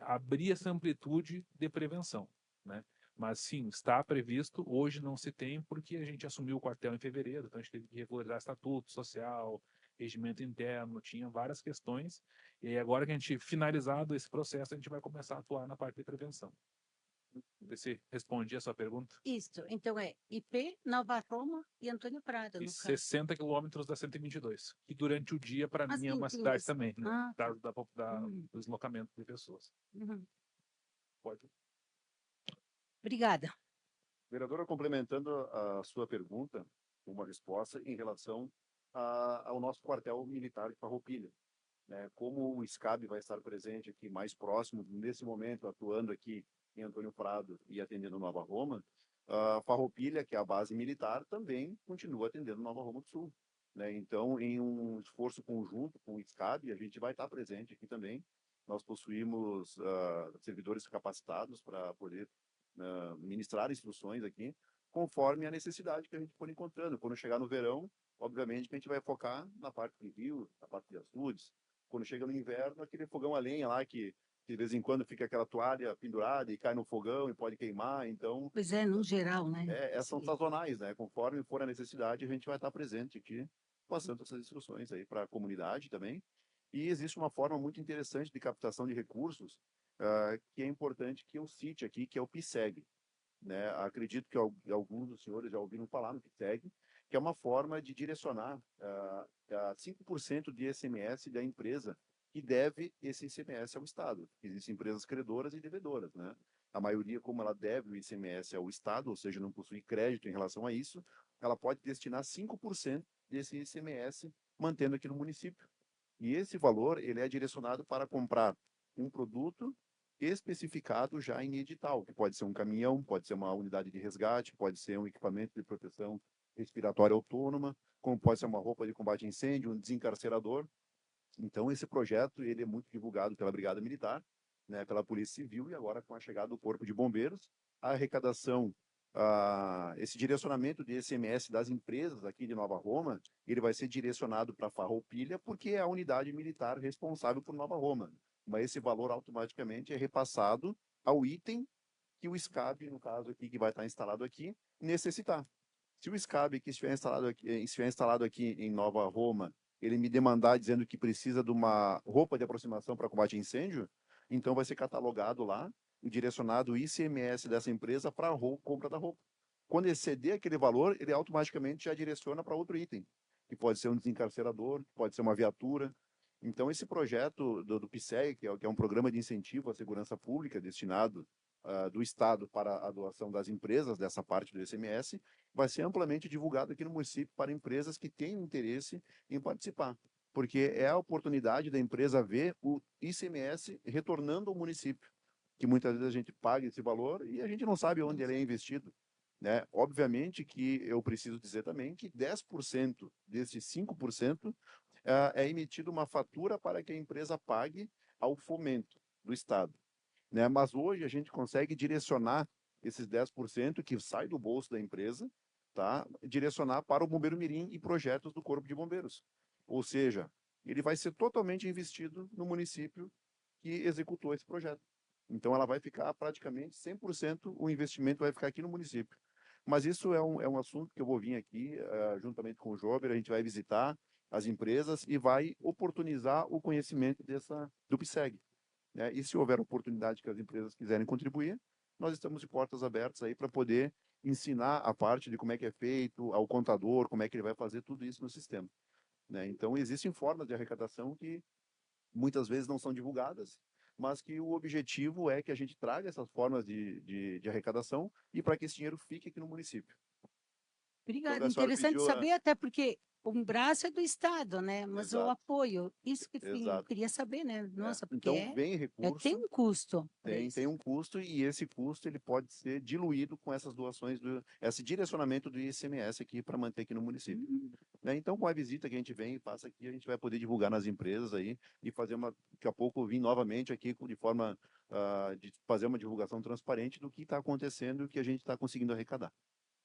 abrir essa amplitude de prevenção, né? Mas sim, está previsto, hoje não se tem, porque a gente assumiu o quartel em fevereiro, então a gente teve que regularizar estatuto social, regimento interno, tinha várias questões, e aí agora que a gente finalizado esse processo, a gente vai começar a atuar na parte de prevenção. Ver se respondi a sua pergunta. Isso, então é IP, Nova Roma e Antônio Prado, E no caso. 60 quilômetros da 122. E durante o dia, para mim, é uma sim, cidade isso. também, né? Tá. Do deslocamento de pessoas. Pode. Obrigada. Vereadora, complementando a sua pergunta, uma resposta em relação ao nosso quartel militar de Farroupilha, né? Como o SCAB vai estar presente aqui mais próximo, nesse momento, atuando aqui em Antônio Prado e atendendo Nova Roma, a Farroupilha, que é a base militar, também continua atendendo Nova Roma do Sul, né? Então, em um esforço conjunto com o SCAB, a gente vai estar presente aqui também. Nós possuímos servidores capacitados para poder ministrar instruções aqui, conforme a necessidade que a gente for encontrando. Quando chegar no verão, obviamente que a gente vai focar na parte de rio, na parte de açudes. Quando chega no inverno, aquele fogão a lenha lá que de vez em quando fica aquela toalha pendurada e cai no fogão e pode queimar, então... Pois é, no geral, né? São sazonais, né? Conforme for a necessidade, a gente vai estar presente aqui, passando essas instruções aí para a comunidade também. E existe uma forma muito interessante de captação de recursos, que é importante que eu cite aqui, que é o PSEG, né? Acredito que alguns dos senhores já ouviram falar no PSEG, que é uma forma de direcionar 5% de ICMS da empresa que deve esse ICMS ao Estado. Existem empresas credoras e devedoras, né? A maioria, como ela deve o ICMS ao Estado, ou seja, não possui crédito em relação a isso, ela pode destinar 5% desse ICMS mantendo aqui no município. E esse valor ele é direcionado para comprar um produto especificado já em edital, que pode ser um caminhão, pode ser uma unidade de resgate, pode ser um equipamento de proteção respiratória autônoma, como pode ser uma roupa de combate a incêndio, um desencarcerador. Então, esse projeto ele é muito divulgado pela Brigada Militar, né, pela Polícia Civil, e agora com a chegada do Corpo de Bombeiros, a arrecadação esse direcionamento de ICMS das empresas aqui de Nova Roma, ele vai ser direcionado para Farroupilha, porque é a unidade militar responsável por Nova Roma. Mas esse valor automaticamente é repassado ao item que o SCAB, no caso aqui, que vai estar instalado aqui, necessitar. Se o SCAB que estiver instalado aqui em Nova Roma, ele me demandar dizendo que precisa de uma roupa de aproximação para combate a incêndio, então vai ser catalogado lá e direcionado o ICMS dessa empresa para a compra da roupa. Quando exceder aquele valor, ele automaticamente já direciona para outro item, que pode ser um desencarcerador, pode ser uma viatura. Então, esse projeto do PSEG, que é um programa de incentivo à segurança pública destinado do Estado para a doação das empresas, dessa parte do ICMS, vai ser amplamente divulgado aqui no município para empresas que têm interesse em participar, porque é a oportunidade da empresa ver o ICMS retornando ao município, que muitas vezes a gente paga esse valor e a gente não sabe onde ele é investido. Né? Obviamente que eu preciso dizer também que 10% desses 5% é emitida uma fatura para que a empresa pague ao fomento do Estado. Né? Mas hoje a gente consegue direcionar esses 10% que sai do bolso da empresa, tá? Direcionar para o Bombeiro Mirim e projetos do Corpo de Bombeiros. Ou seja, ele vai ser totalmente investido no município que executou esse projeto. Então ela vai ficar praticamente 100%, o investimento vai ficar aqui no município. Mas isso é um assunto que eu vou vir aqui, juntamente com o Jober, a gente vai visitar as empresas e vai oportunizar o conhecimento do PSEG. Né? E se houver oportunidade que as empresas quiserem contribuir, nós estamos de portas abertas aí para poder ensinar a parte de como é que é feito, ao contador, como é que ele vai fazer tudo isso no sistema. Né? Então, existem formas de arrecadação que muitas vezes não são divulgadas, mas que o objetivo é que a gente traga essas formas de arrecadação e para que esse dinheiro fique aqui no município. Obrigada. Então, a senhora Interessante pediu saber, até porque um braço é do Estado, né? Mas o Exato. apoio, isso que eu Exato. queria saber, né? Nossa, porque Então, vem recurso, tem um custo. tem um custo, e esse custo ele pode ser diluído com essas doações, esse direcionamento do ICMS aqui para manter aqui no município. Né? Então, com a visita que a gente vem e passa aqui, a gente vai poder divulgar nas empresas aí e fazer daqui a pouco vir novamente aqui de forma de fazer uma divulgação transparente do que está acontecendo e o que a gente está conseguindo arrecadar.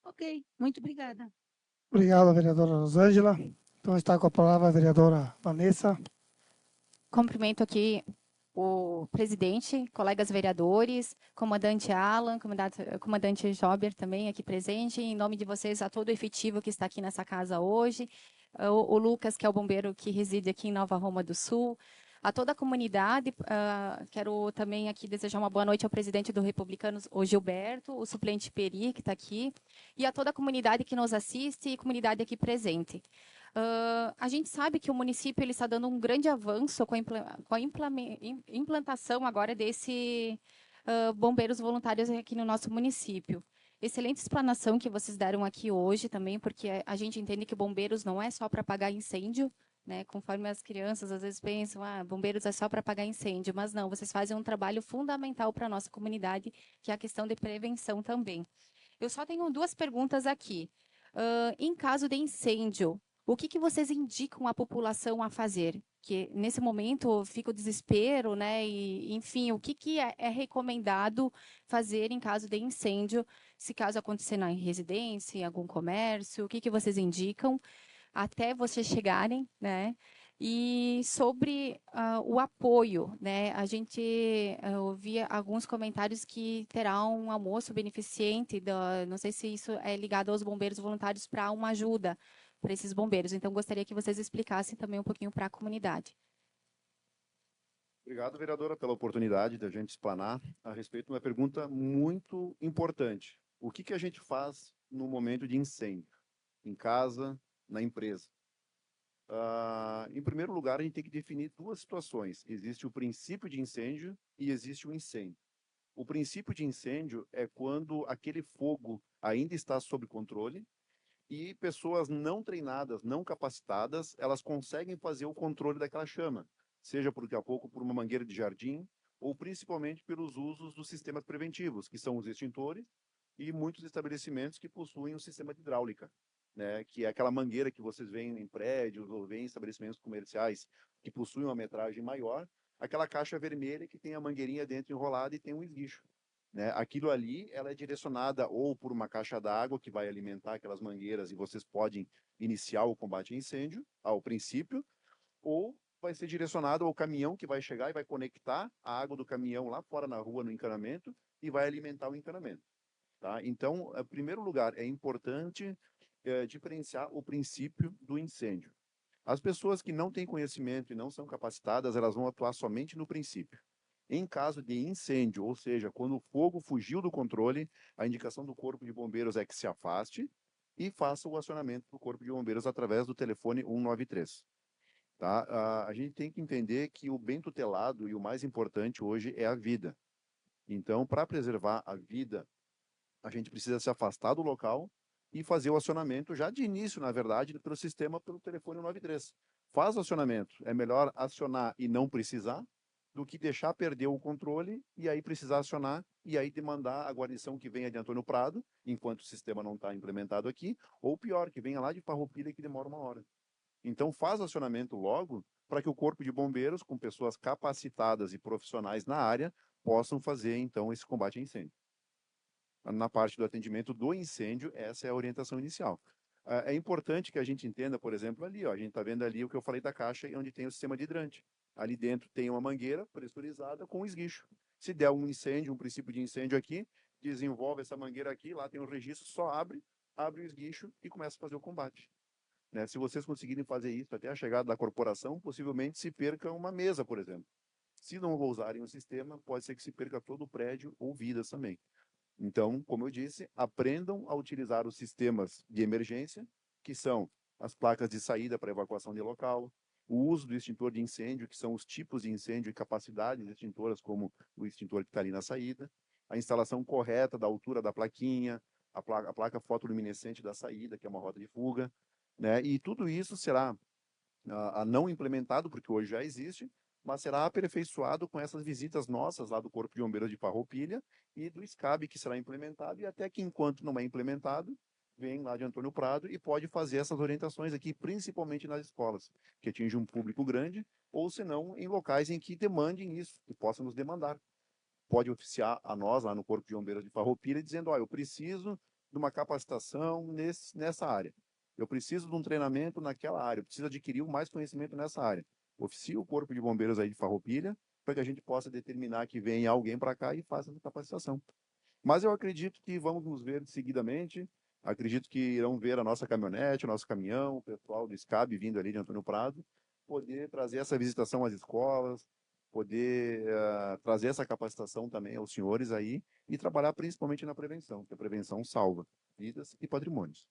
Ok, muito obrigada. Obrigado, vereadora Rosângela. Então está com a palavra a vereadora Vanessa. Cumprimento aqui o presidente, colegas vereadores, comandante Alan, comandante Jober também aqui presente, em nome de vocês, a todo o efetivo que está aqui nessa casa hoje, o Lucas, que é o bombeiro que reside aqui em Nova Roma do Sul, a toda a comunidade. Quero também aqui desejar uma boa noite ao presidente do Republicanos, o Gilberto, o suplente Peri, que está aqui, e a toda a comunidade que nos assiste e comunidade aqui presente. A gente sabe que o município ele está dando um grande avanço com a implantação agora desse bombeiros voluntários aqui no nosso município. Excelente explanação que vocês deram aqui hoje também, porque a gente entende que bombeiros não é só para apagar incêndio, né? Conforme as crianças às vezes pensam, bombeiros é só para apagar incêndio, mas não, vocês fazem um trabalho fundamental para a nossa comunidade, que é a questão de prevenção também. Eu só tenho duas perguntas aqui. Em caso de incêndio, o que vocês indicam à população a fazer? Que nesse momento fica o desespero, né? E, enfim, o que é recomendado fazer em caso de incêndio, se caso acontecer na residência, em algum comércio, o que vocês indicam até vocês chegarem, né? E sobre o apoio, né? A gente ouvia alguns comentários que terá um almoço beneficente, não sei se isso é ligado aos bombeiros voluntários para uma ajuda para esses bombeiros. Então, gostaria que vocês explicassem também um pouquinho para a comunidade. Obrigado, vereadora, pela oportunidade de a gente explanar a respeito de uma pergunta muito importante. O que a gente faz no momento de incêndio? Em casa, na empresa? Em primeiro lugar, a gente tem que definir duas situações. Existe o princípio de incêndio e existe o incêndio. O princípio de incêndio é quando aquele fogo ainda está sob controle e pessoas não treinadas, não capacitadas, elas conseguem fazer o controle daquela chama, seja daqui a pouco por uma mangueira de jardim ou principalmente pelos usos dos sistemas preventivos, que são os extintores e muitos estabelecimentos que possuem um sistema de hidráulica, né, que é aquela mangueira que vocês veem em prédios ou veem em estabelecimentos comerciais que possuem uma metragem maior, aquela caixa vermelha que tem a mangueirinha dentro enrolada e tem um esguicho. né? Aquilo ali, ela é direcionada ou por uma caixa d'água que vai alimentar aquelas mangueiras e vocês podem iniciar o combate a incêndio, ao princípio, ou vai ser direcionado ao caminhão que vai chegar e vai conectar a água do caminhão lá fora na rua, no encanamento, e vai alimentar o encanamento. Tá? Então, em primeiro lugar, é importante diferenciar o princípio do incêndio. As pessoas que não têm conhecimento e não são capacitadas, elas vão atuar somente no princípio. Em caso de incêndio, ou seja, quando o fogo fugiu do controle, a indicação do Corpo de Bombeiros é que se afaste e faça o acionamento do Corpo de Bombeiros através do telefone 193. Tá? A gente tem que entender que o bem tutelado e o mais importante hoje é a vida. Então, para preservar a vida, a gente precisa se afastar do local e fazer o acionamento já de início, na verdade, pelo sistema, pelo telefone 193. Faz o acionamento. É melhor acionar e não precisar do que deixar perder o controle e aí precisar acionar e aí demandar a guarnição que venha de Antônio Prado, enquanto o sistema não está implementado aqui, ou pior, que venha lá de Farroupilha e que demora 1 hora. Então faz o acionamento logo para que o Corpo de Bombeiros, com pessoas capacitadas e profissionais na área, possam fazer então esse combate a incêndio. Na parte do atendimento do incêndio, essa é a orientação inicial. É importante que a gente entenda, por exemplo, ali, ó, a gente está vendo ali o que eu falei da caixa, onde tem o sistema de hidrante. Ali dentro tem uma mangueira pressurizada com esguicho. Se der um incêndio, um princípio de incêndio aqui, desenvolve essa mangueira aqui, lá tem um registro, só abre o esguicho e começa a fazer o combate. Né? Se vocês conseguirem fazer isso até a chegada da corporação, possivelmente se perca uma mesa, por exemplo. Se não usarem o sistema, pode ser que se perca todo o prédio ou vidas também. Então, como eu disse, aprendam a utilizar os sistemas de emergência, que são as placas de saída para evacuação de local, o uso do extintor de incêndio, que são os tipos de incêndio e capacidades extintoras, como o extintor que está ali na saída, a instalação correta da altura da plaquinha, a placa fotoluminescente da saída, que é uma rota de fuga, né? E tudo isso será não implementado, porque hoje já existe, mas será aperfeiçoado com essas visitas nossas lá do Corpo de Bombeiros de Farroupilha e do SCAB, que será implementado, e até que enquanto não é implementado, vem lá de Antônio Prado e pode fazer essas orientações aqui, principalmente nas escolas, que atinge um público grande, ou se não, em locais em que demandem isso, que possam nos demandar. Pode oficiar a nós, lá no Corpo de Bombeiros de Farroupilha, dizendo, ó, eu preciso de uma capacitação nessa área. Eu preciso de um treinamento naquela área, eu preciso adquirir mais conhecimento nessa área. Oficie o Corpo de Bombeiros aí de Farroupilha, para que a gente possa determinar que venha alguém para cá e faça essa capacitação. Mas eu acredito que vamos nos ver seguidamente, acredito que irão ver a nossa caminhonete, o nosso caminhão, o pessoal do SCAB vindo ali de Antônio Prado, poder trazer essa visitação às escolas, poder trazer essa capacitação também aos senhores aí e trabalhar principalmente na prevenção, porque a prevenção salva vidas e patrimônios.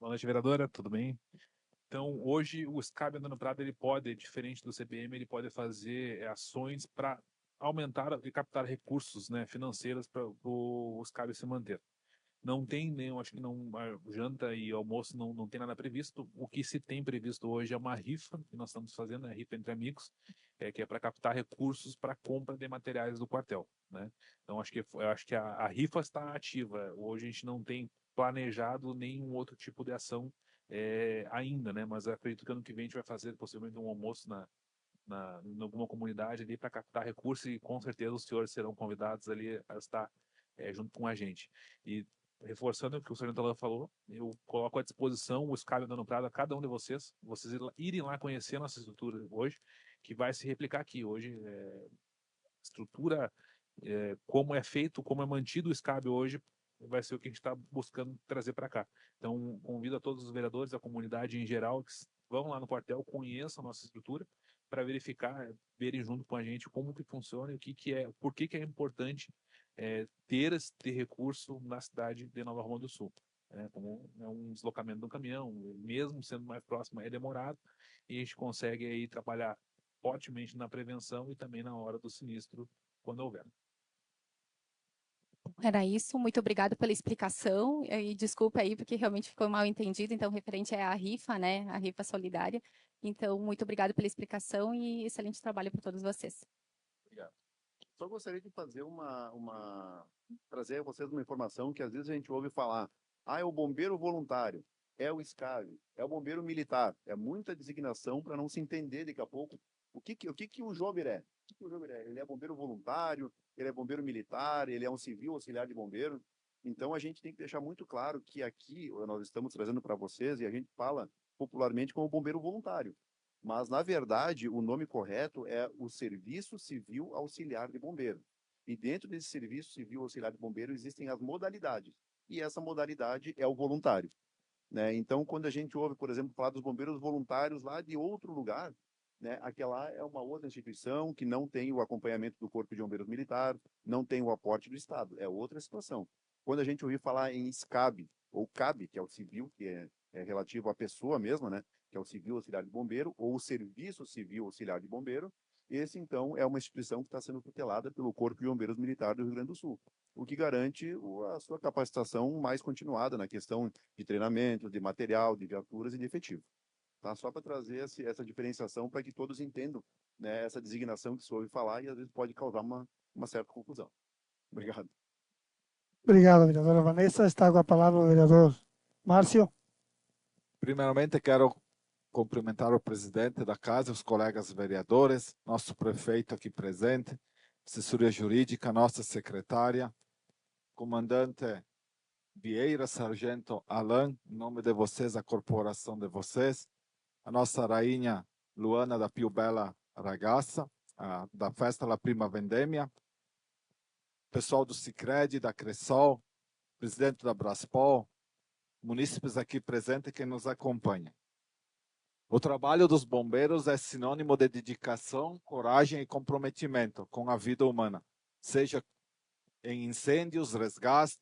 Boa noite, vereadora, tudo bem? Então, hoje o SCAB Antônio Prado, ele pode, diferente do CPM, ele pode fazer ações para aumentar e captar recursos, né, financeiros para o SCAB se manter. Não tem nenhum, acho que não, janta e almoço não tem nada previsto. O que se tem previsto hoje é uma rifa que nós estamos fazendo, né, rifa entre amigos, que é para captar recursos para compra de materiais do quartel, né? Então eu acho que a rifa está ativa. Hoje a gente não tem planejado nenhum outro tipo de ação ainda, né? Mas acredito que ano que vem a gente vai fazer possivelmente um almoço em alguma comunidade ali para captar recursos e com certeza os senhores serão convidados ali a estar junto com a gente. E reforçando o que o Sargento Alain falou, eu coloco à disposição o SCAB Antônio Prado a cada um de vocês irem lá conhecer a nossa estrutura hoje, que vai se replicar aqui. Hoje, estrutura, como é feito, como é mantido o SCAB hoje, vai ser o que a gente está buscando trazer para cá. Então, convido a todos os vereadores, a comunidade em geral, que vão lá no quartel, conheçam a nossa estrutura, para verificar, verem junto com a gente como que funciona e por que é importante ter esse recurso na cidade de Nova Roma do Sul. Como é um deslocamento do caminhão, mesmo sendo mais próximo, é demorado, e a gente consegue aí trabalhar fortemente na prevenção e também na hora do sinistro, quando houver. Era isso, muito obrigado pela explicação e desculpa aí porque realmente ficou mal entendido, então referente à rifa, né, a rifa solidária. Então, muito obrigado pela explicação e excelente trabalho para todos vocês. Obrigado. Só gostaria de fazer trazer a vocês uma informação que às vezes a gente ouve falar, é o bombeiro voluntário, é o SCAB, é o bombeiro militar, é muita designação para não se entender daqui a pouco o que o Jober é. que o Jober é. Ele é bombeiro voluntário, ele é bombeiro militar, ele é um civil auxiliar de bombeiro. Então, a gente tem que deixar muito claro que aqui nós estamos trazendo para vocês e a gente fala popularmente como bombeiro voluntário. Mas, na verdade, o nome correto é o Serviço Civil Auxiliar de Bombeiro. E dentro desse Serviço Civil Auxiliar de Bombeiro existem as modalidades. E essa modalidade é o voluntário. Né? Então, quando a gente ouve, por exemplo, falar dos bombeiros voluntários lá de outro lugar, né, aquela é uma outra instituição que não tem o acompanhamento do Corpo de Bombeiros Militar, não tem o aporte do Estado, é outra situação. Quando a gente ouvir falar em SCAB, ou CAB, que é o civil, que é relativo à pessoa mesma, né, que é o Civil Auxiliar de Bombeiro, ou o Serviço Civil Auxiliar de Bombeiro, esse, então, é uma instituição que está sendo tutelada pelo Corpo de Bombeiros Militar do Rio Grande do Sul, o que garante a sua capacitação mais continuada na questão de treinamento, de material, de viaturas e de efetivo. Tá? Só para trazer essa diferenciação para que todos entendam, né, essa designação que se ouve falar e às vezes pode causar uma certa confusão. Obrigado. Obrigado, vereadora Vanessa. Está com a palavra o vereador Márcio. Primeiramente, quero cumprimentar o presidente da casa, os colegas vereadores, nosso prefeito aqui presente, assessoria jurídica, nossa secretária, comandante Vieira, sargento Alain, em nome de vocês, a corporação de vocês, a nossa rainha Luana da Pio Bella Ragazza, da Festa La Prima Vendemia, pessoal do Sicredi, da Cressol, presidente da Braspol, munícipes aqui presentes que nos acompanham. O trabalho dos bombeiros é sinônimo de dedicação, coragem e comprometimento com a vida humana, seja em incêndios, resgate,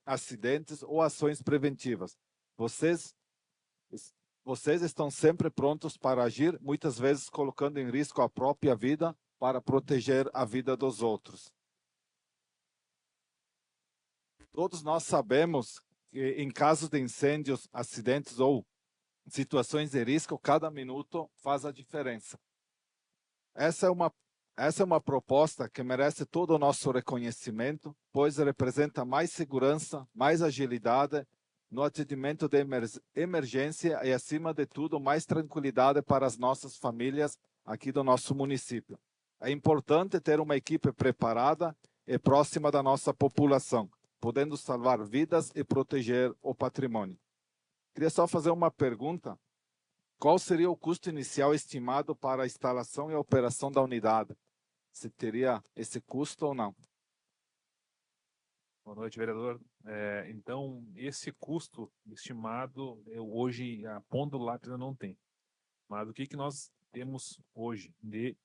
acidentes ou ações preventivas. Vocês estão sempre prontos para agir, muitas vezes colocando em risco a própria vida para proteger a vida dos outros. Todos nós sabemos que em casos de incêndios, acidentes ou situações de risco, cada minuto faz a diferença. Essa é uma proposta que merece todo o nosso reconhecimento, pois representa mais segurança, mais agilidade no atendimento de emergência e, acima de tudo, mais tranquilidade para as nossas famílias aqui do nosso município. É importante ter uma equipe preparada e próxima da nossa população, podendo salvar vidas e proteger o patrimônio. Queria só fazer uma pergunta. Qual seria o custo inicial estimado para a instalação e a operação da unidade? Se teria esse custo ou não? Boa noite, vereador. Então, esse custo estimado, eu hoje, a ponta do lápis eu não tenho. Mas o que nós temos hoje de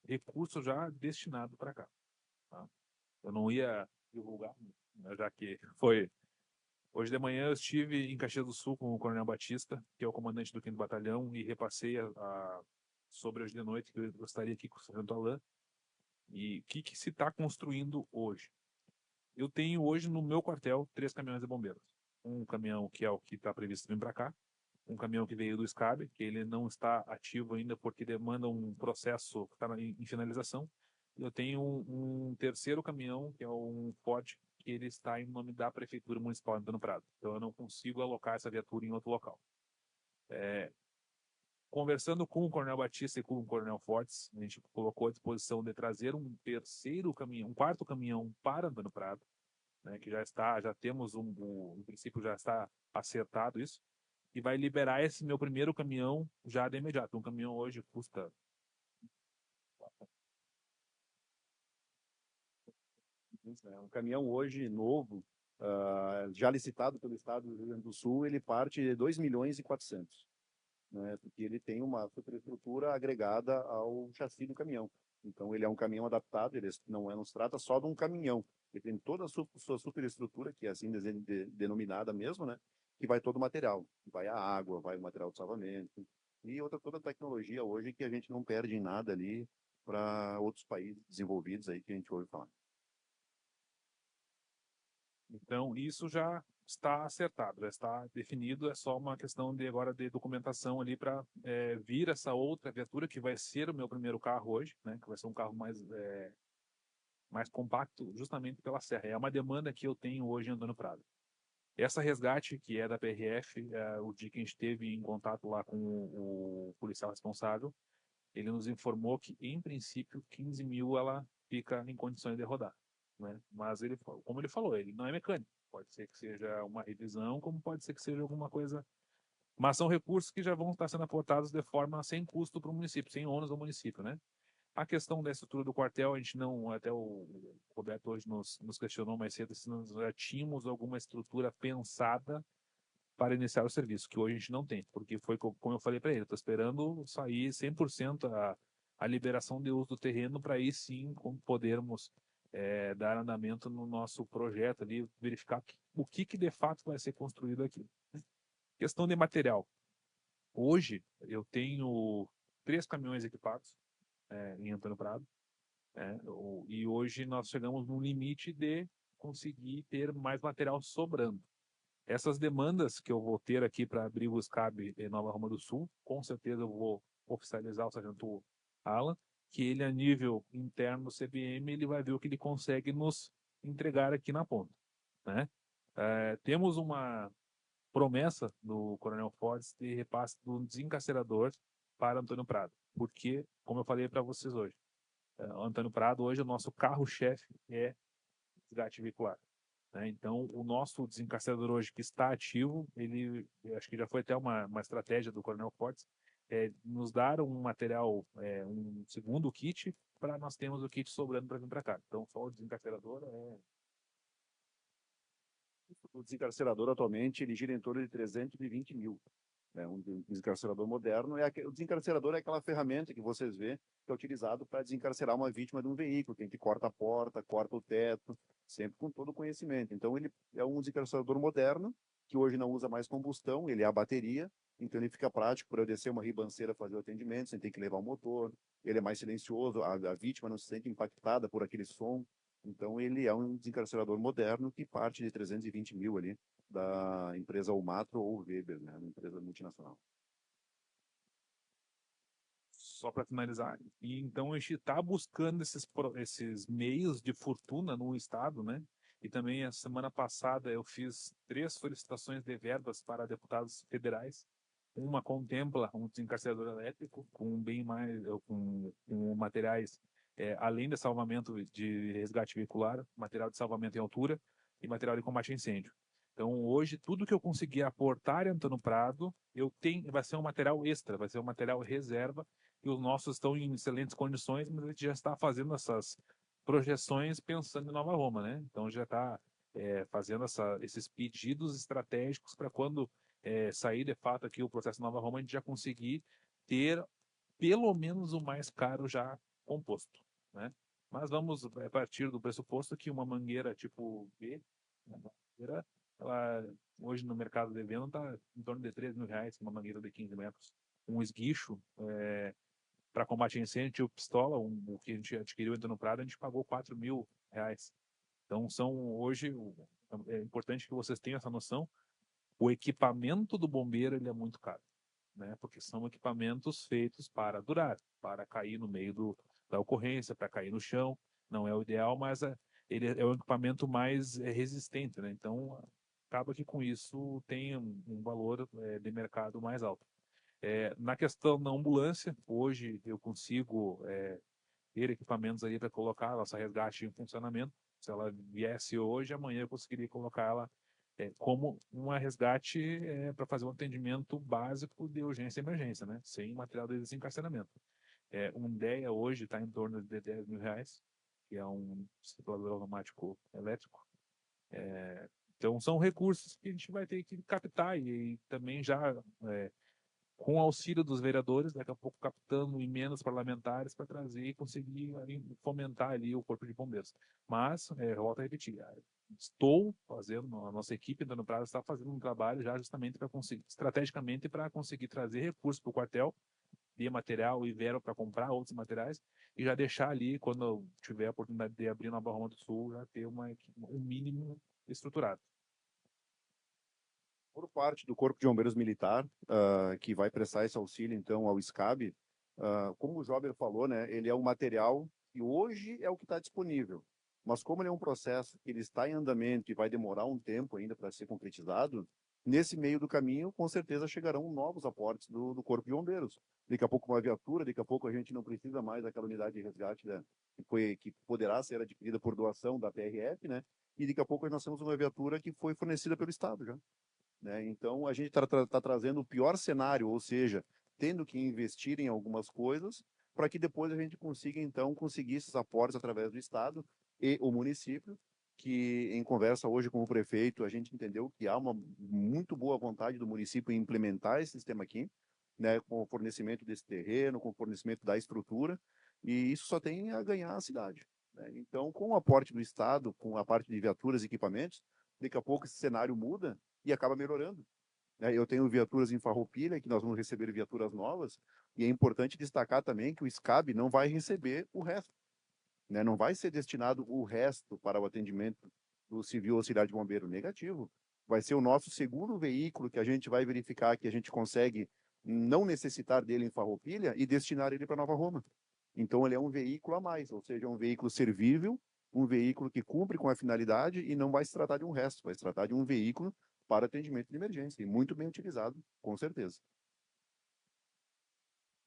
recurso já destinado para cá? Tá? Eu não ia divulgar, né, já que foi... Hoje de manhã eu estive em Caxias do Sul com o Coronel Batista, que é o comandante do 5º Batalhão, e repassei sobre hoje de noite, que eu estaria aqui com o sargento Alain, e o que se está construindo hoje. Eu tenho hoje no meu quartel 3 caminhões de bombeiros. Um caminhão que é o que está previsto vir para cá, um caminhão que veio do SCAB, que ele não está ativo ainda porque demanda um processo que está em finalização. Eu tenho um terceiro caminhão, que é um Ford, que ele está em nome da Prefeitura Municipal de Antônio Prado. Então eu não consigo alocar essa viatura em outro local. Conversando com o Coronel Batista e com o Coronel Fortes, a gente colocou à disposição de trazer um terceiro caminhão, um quarto caminhão para Antônio Prado, né, que já temos em princípio já está acertado isso, e vai liberar esse meu primeiro caminhão já de imediato. Um caminhão hoje custa... Um caminhão hoje novo, já licitado pelo Estado do Rio Grande do Sul, ele parte de 2.400.000, né, porque ele tem uma superestrutura agregada ao chassi do caminhão. Então, ele é um caminhão adaptado, ele não se trata só de um caminhão, ele tem toda a sua superestrutura, que é assim denominada mesmo, né, que vai todo o material, vai a água, vai o material de salvamento, e toda a tecnologia hoje que a gente não perde em nada ali para outros países desenvolvidos aí que a gente ouve falar. Então, isso já está acertado, já está definido, é só uma questão agora de documentação ali para vir essa outra viatura, que vai ser o meu primeiro carro hoje, né, que vai ser um carro mais compacto, justamente pela serra. É uma demanda que eu tenho hoje em Antônio Prado. Essa resgate, que é da PRF, o dia que a gente esteve em contato lá com o policial responsável, ele nos informou que, em princípio, 15 mil ela fica em condições de rodar, né? Mas ele, como ele falou, ele não é mecânico. Pode ser que seja uma revisão, como pode ser que seja alguma coisa. Mas são recursos que já vão estar sendo aportados de forma sem custo para o município, sem ônus ao município, né? A questão da estrutura do quartel, a gente não, até o Roberto hoje nos questionou mais cedo se nós já tínhamos alguma estrutura pensada para iniciar o serviço, que hoje a gente não tem, porque foi como eu falei para ele, estou esperando sair 100% a liberação de uso do terreno para aí sim podermos dar andamento no nosso projeto ali, verificar o que de fato vai ser construído aqui. Questão de material. Hoje eu tenho 3 caminhões equipados em Antônio Prado, e hoje nós chegamos no limite de conseguir ter mais material sobrando. Essas demandas que eu vou ter aqui para abrir o SCAB em Nova Roma do Sul, com certeza eu vou oficializar o sargento Alan, que ele a nível interno do CBM, ele vai ver o que ele consegue nos entregar aqui na ponta, né? Temos uma promessa do Coronel Fortes de repasse do desencarcerador para Antônio Prado, porque, como eu falei para vocês hoje, Antônio Prado hoje o nosso carro-chefe é resgate veicular, né? Então, o nosso desencarcerador hoje que está ativo, ele, acho que já foi até uma estratégia do Coronel Fortes, nos dar um material, um segundo kit, para nós termos o kit sobrando para vir para cá. Então, só o desencarcerador O desencarcerador atualmente ele gira em torno de 320 mil. Um desencarcerador moderno. O desencarcerador é aquela ferramenta que vocês vê que é utilizado para desencarcerar uma vítima de um veículo, que a gente corta a porta, corta o teto, sempre com todo o conhecimento. Então ele é um desencarcerador moderno, que hoje não usa mais combustão, ele é a bateria, então ele fica prático para eu descer uma ribanceira fazer o atendimento, sem ter que levar o motor, ele é mais silencioso, a vítima não se sente impactada por aquele som. Então ele é um desencarcerador moderno que parte de 320 mil ali, da empresa Umatro ou Weber, né, uma empresa multinacional. Só para finalizar, e então a gente está buscando esses meios de fortuna no estado, né? E também a semana passada eu fiz 3 solicitações de verbas para deputados federais. Uma contempla um desencarcerador elétrico com bem mais com materiais além de salvamento de resgate veicular, material de salvamento em altura e material de combate a incêndio. Então, hoje, tudo que eu conseguir aportar em Antônio Prado, vai ser um material extra, vai ser um material reserva, e os nossos estão em excelentes condições, mas a gente já está fazendo essas projeções pensando em Nova Roma, né? Então, já está fazendo esses pedidos estratégicos para quando sair de fato aqui o processo Nova Roma, a gente já conseguir ter pelo menos o mais caro já composto, né? Mas vamos partir do pressuposto que uma mangueira tipo B, ela hoje no mercado de venda está em torno de 13 mil reais, uma mangueira de 15 metros. Um esguicho para combate a incêndio, o pistola, o que a gente adquiriu entrando no Prado, a gente pagou 4 mil reais. Então hoje, é importante que vocês tenham essa noção, o equipamento do bombeiro ele é muito caro, né? Porque são equipamentos feitos para durar, para cair no meio da ocorrência, para cair no chão. Não é o ideal, mas ele é o equipamento mais resistente, né? Então, acaba que com isso tem um valor de mercado mais alto. Na questão da ambulância, hoje eu consigo ter equipamentos aí para colocar a nossa resgate em funcionamento. Se ela viesse hoje, amanhã eu conseguiria colocar ela como uma resgate para fazer um atendimento básico de urgência e emergência, né? Sem material de desencarceramento. Um DEA hoje está em torno de 10 mil reais, que é um circulador automático elétrico. Então são recursos que a gente vai ter que captar e também já com o auxílio dos vereadores, daqui a pouco captando emendas parlamentares para trazer e conseguir fomentar ali o Corpo de Bombeiros. Mas, volto a repetir, estou fazendo, a nossa equipe da Prado está fazendo um trabalho já justamente para conseguir, estrategicamente para conseguir trazer recursos para o quartel, de material e verba para comprar outros materiais, e já deixar ali, quando eu tiver a oportunidade de abrir na Nova Roma do Sul, já ter um mínimo estruturado. Por parte do Corpo de Bombeiros Militar, que vai prestar esse auxílio, então, ao SCAB, como o Jober falou, né, ele é um material que hoje é o que está disponível, mas como ele é um processo que ele está em andamento e vai demorar um tempo ainda para ser concretizado, Nesse meio do caminho, com certeza chegarão novos aportes do Corpo de Bombeiros. Daqui a pouco uma viatura, daqui a pouco a gente não precisa mais daquela unidade de resgate que poderá ser adquirida por doação da PRF, né? E daqui a pouco nós temos uma viatura que foi fornecida pelo Estado já. Né? Então, a gente está trazendo o pior cenário, ou seja, tendo que investir em algumas coisas para que depois a gente consiga, então, conseguir esses aportes através do Estado e o município, que em conversa hoje com o prefeito, a gente entendeu que há uma muito boa vontade do município em implementar esse sistema aqui, né, com o fornecimento desse terreno, com o fornecimento da estrutura, e isso só tem a ganhar a cidade. Né? Então, com o aporte do Estado, com a parte de viaturas e equipamentos, daqui a pouco esse cenário muda e acaba melhorando. Né? Eu tenho viaturas em Farroupilha, que nós vamos receber viaturas novas, e é importante destacar também que o SCAB não vai receber o resto. Né? Não vai ser destinado o resto para o atendimento do civil auxiliar de bombeiro negativo. Vai ser o nosso segundo veículo que a gente vai verificar que a gente consegue não necessitar dele em Farroupilha e destinar ele para Nova Roma. Então ele é um veículo a mais, ou seja, um veículo servível, um veículo que cumpre com a finalidade e não vai se tratar de um resto, vai se tratar de um veículo para atendimento de emergência, e muito bem utilizado, com certeza.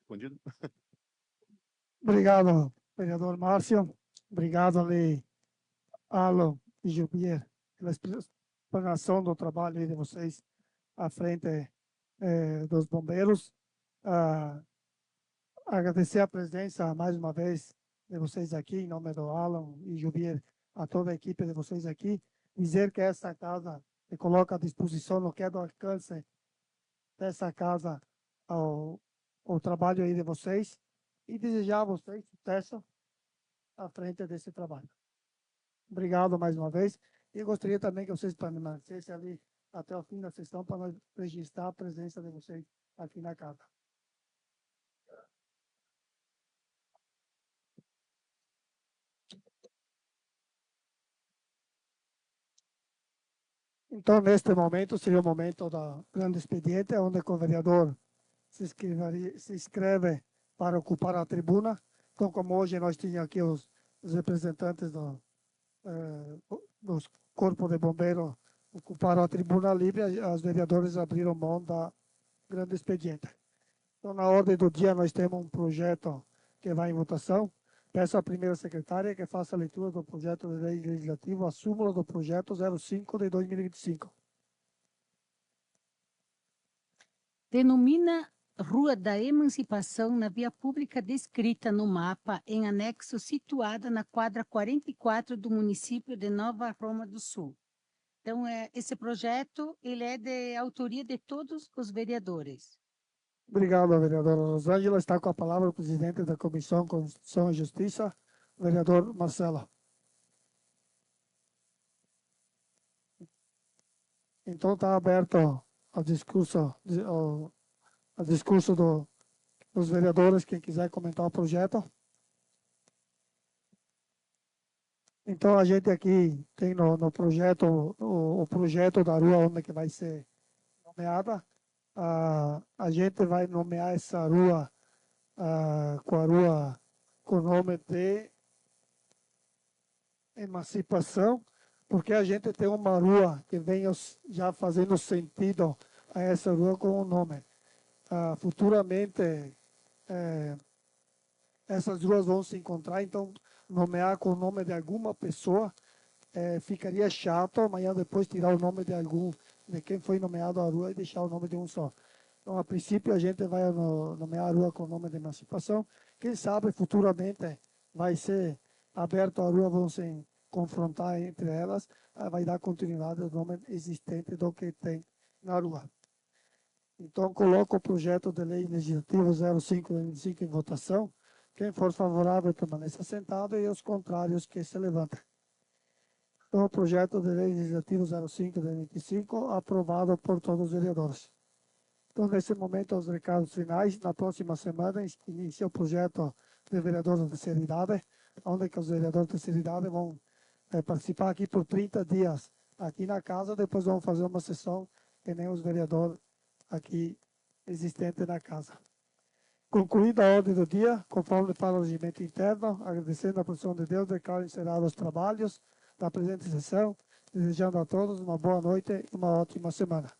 Respondido? Obrigado, vereador Márcio. Obrigado ali, Alan e Jubier, pela explanação do trabalho de vocês à frente dos bombeiros. Agradecer a presença mais uma vez de vocês aqui, em nome do Alan e Jubier, a toda a equipe de vocês aqui. Dizer que essa casa se coloca à disposição, no que é do alcance dessa casa, ao trabalho aí de vocês, e desejar a vocês sucesso à frente desse trabalho. Obrigado mais uma vez. E gostaria também que vocês permanecessem ali até o fim da sessão para nós registrar a presença de vocês aqui na casa. Então, neste momento, seria o momento da grande expediente, onde o vereador se inscreve para ocupar a tribuna. Então, como hoje nós tínhamos aqui os representantes dos corpos de bombeiros ocuparam a tribuna livre, os vereadores abriram mão da grande expediente. Então, na ordem do dia, nós temos um projeto que vai em votação. Peço à primeira secretária que faça a leitura do projeto de lei legislativo, a súmula do projeto 05 de 2025. Denomina Rua da Emancipação na via pública descrita no mapa em anexo situada na quadra 44 do município de Nova Roma do Sul. Então, esse projeto ele é de autoria de todos os vereadores. Obrigado, vereadora Rosângela. Está com a palavra o presidente da Comissão Constituição e Justiça, o vereador Marcelo. Então, está aberto o discurso dos vereadores, quem quiser comentar o projeto. Então, a gente aqui tem no projeto, o projeto da rua onde que vai ser nomeada. A gente vai nomear essa rua com o nome de Emancipação, porque a gente tem uma rua que vem já fazendo sentido a essa rua com o nome. Futuramente, essas ruas vão se encontrar, então nomear com o nome de alguma pessoa ficaria chato, amanhã depois tirar o nome de quem foi nomeado a rua e deixar o nome de um só. Então, a princípio, a gente vai nomear a rua com o nome de Emancipação. Quem sabe, futuramente, vai ser aberto a rua, vão se confrontar entre elas, vai dar continuidade ao nome existente do que tem na rua. Então, coloco o projeto de lei legislativo 05/25 em votação. Quem for favorável, permaneça sentado, e os contrários que se levantem. Então, o projeto de lei legislativo 05/25, aprovado por todos os vereadores. Então, nesse momento, os recados finais. Na próxima semana, inicia o projeto de vereadores de terceira idade, onde que os vereadores de terceira idade vão participar aqui por 30 dias, aqui na casa. Depois vão fazer uma sessão que nem os vereadores aqui existentes na casa. Concluída a ordem do dia, conforme para o regimento interno, agradecendo a produção de Deus, declaro encerrados os trabalhos da presente sessão, desejando a todos uma boa noite e uma ótima semana.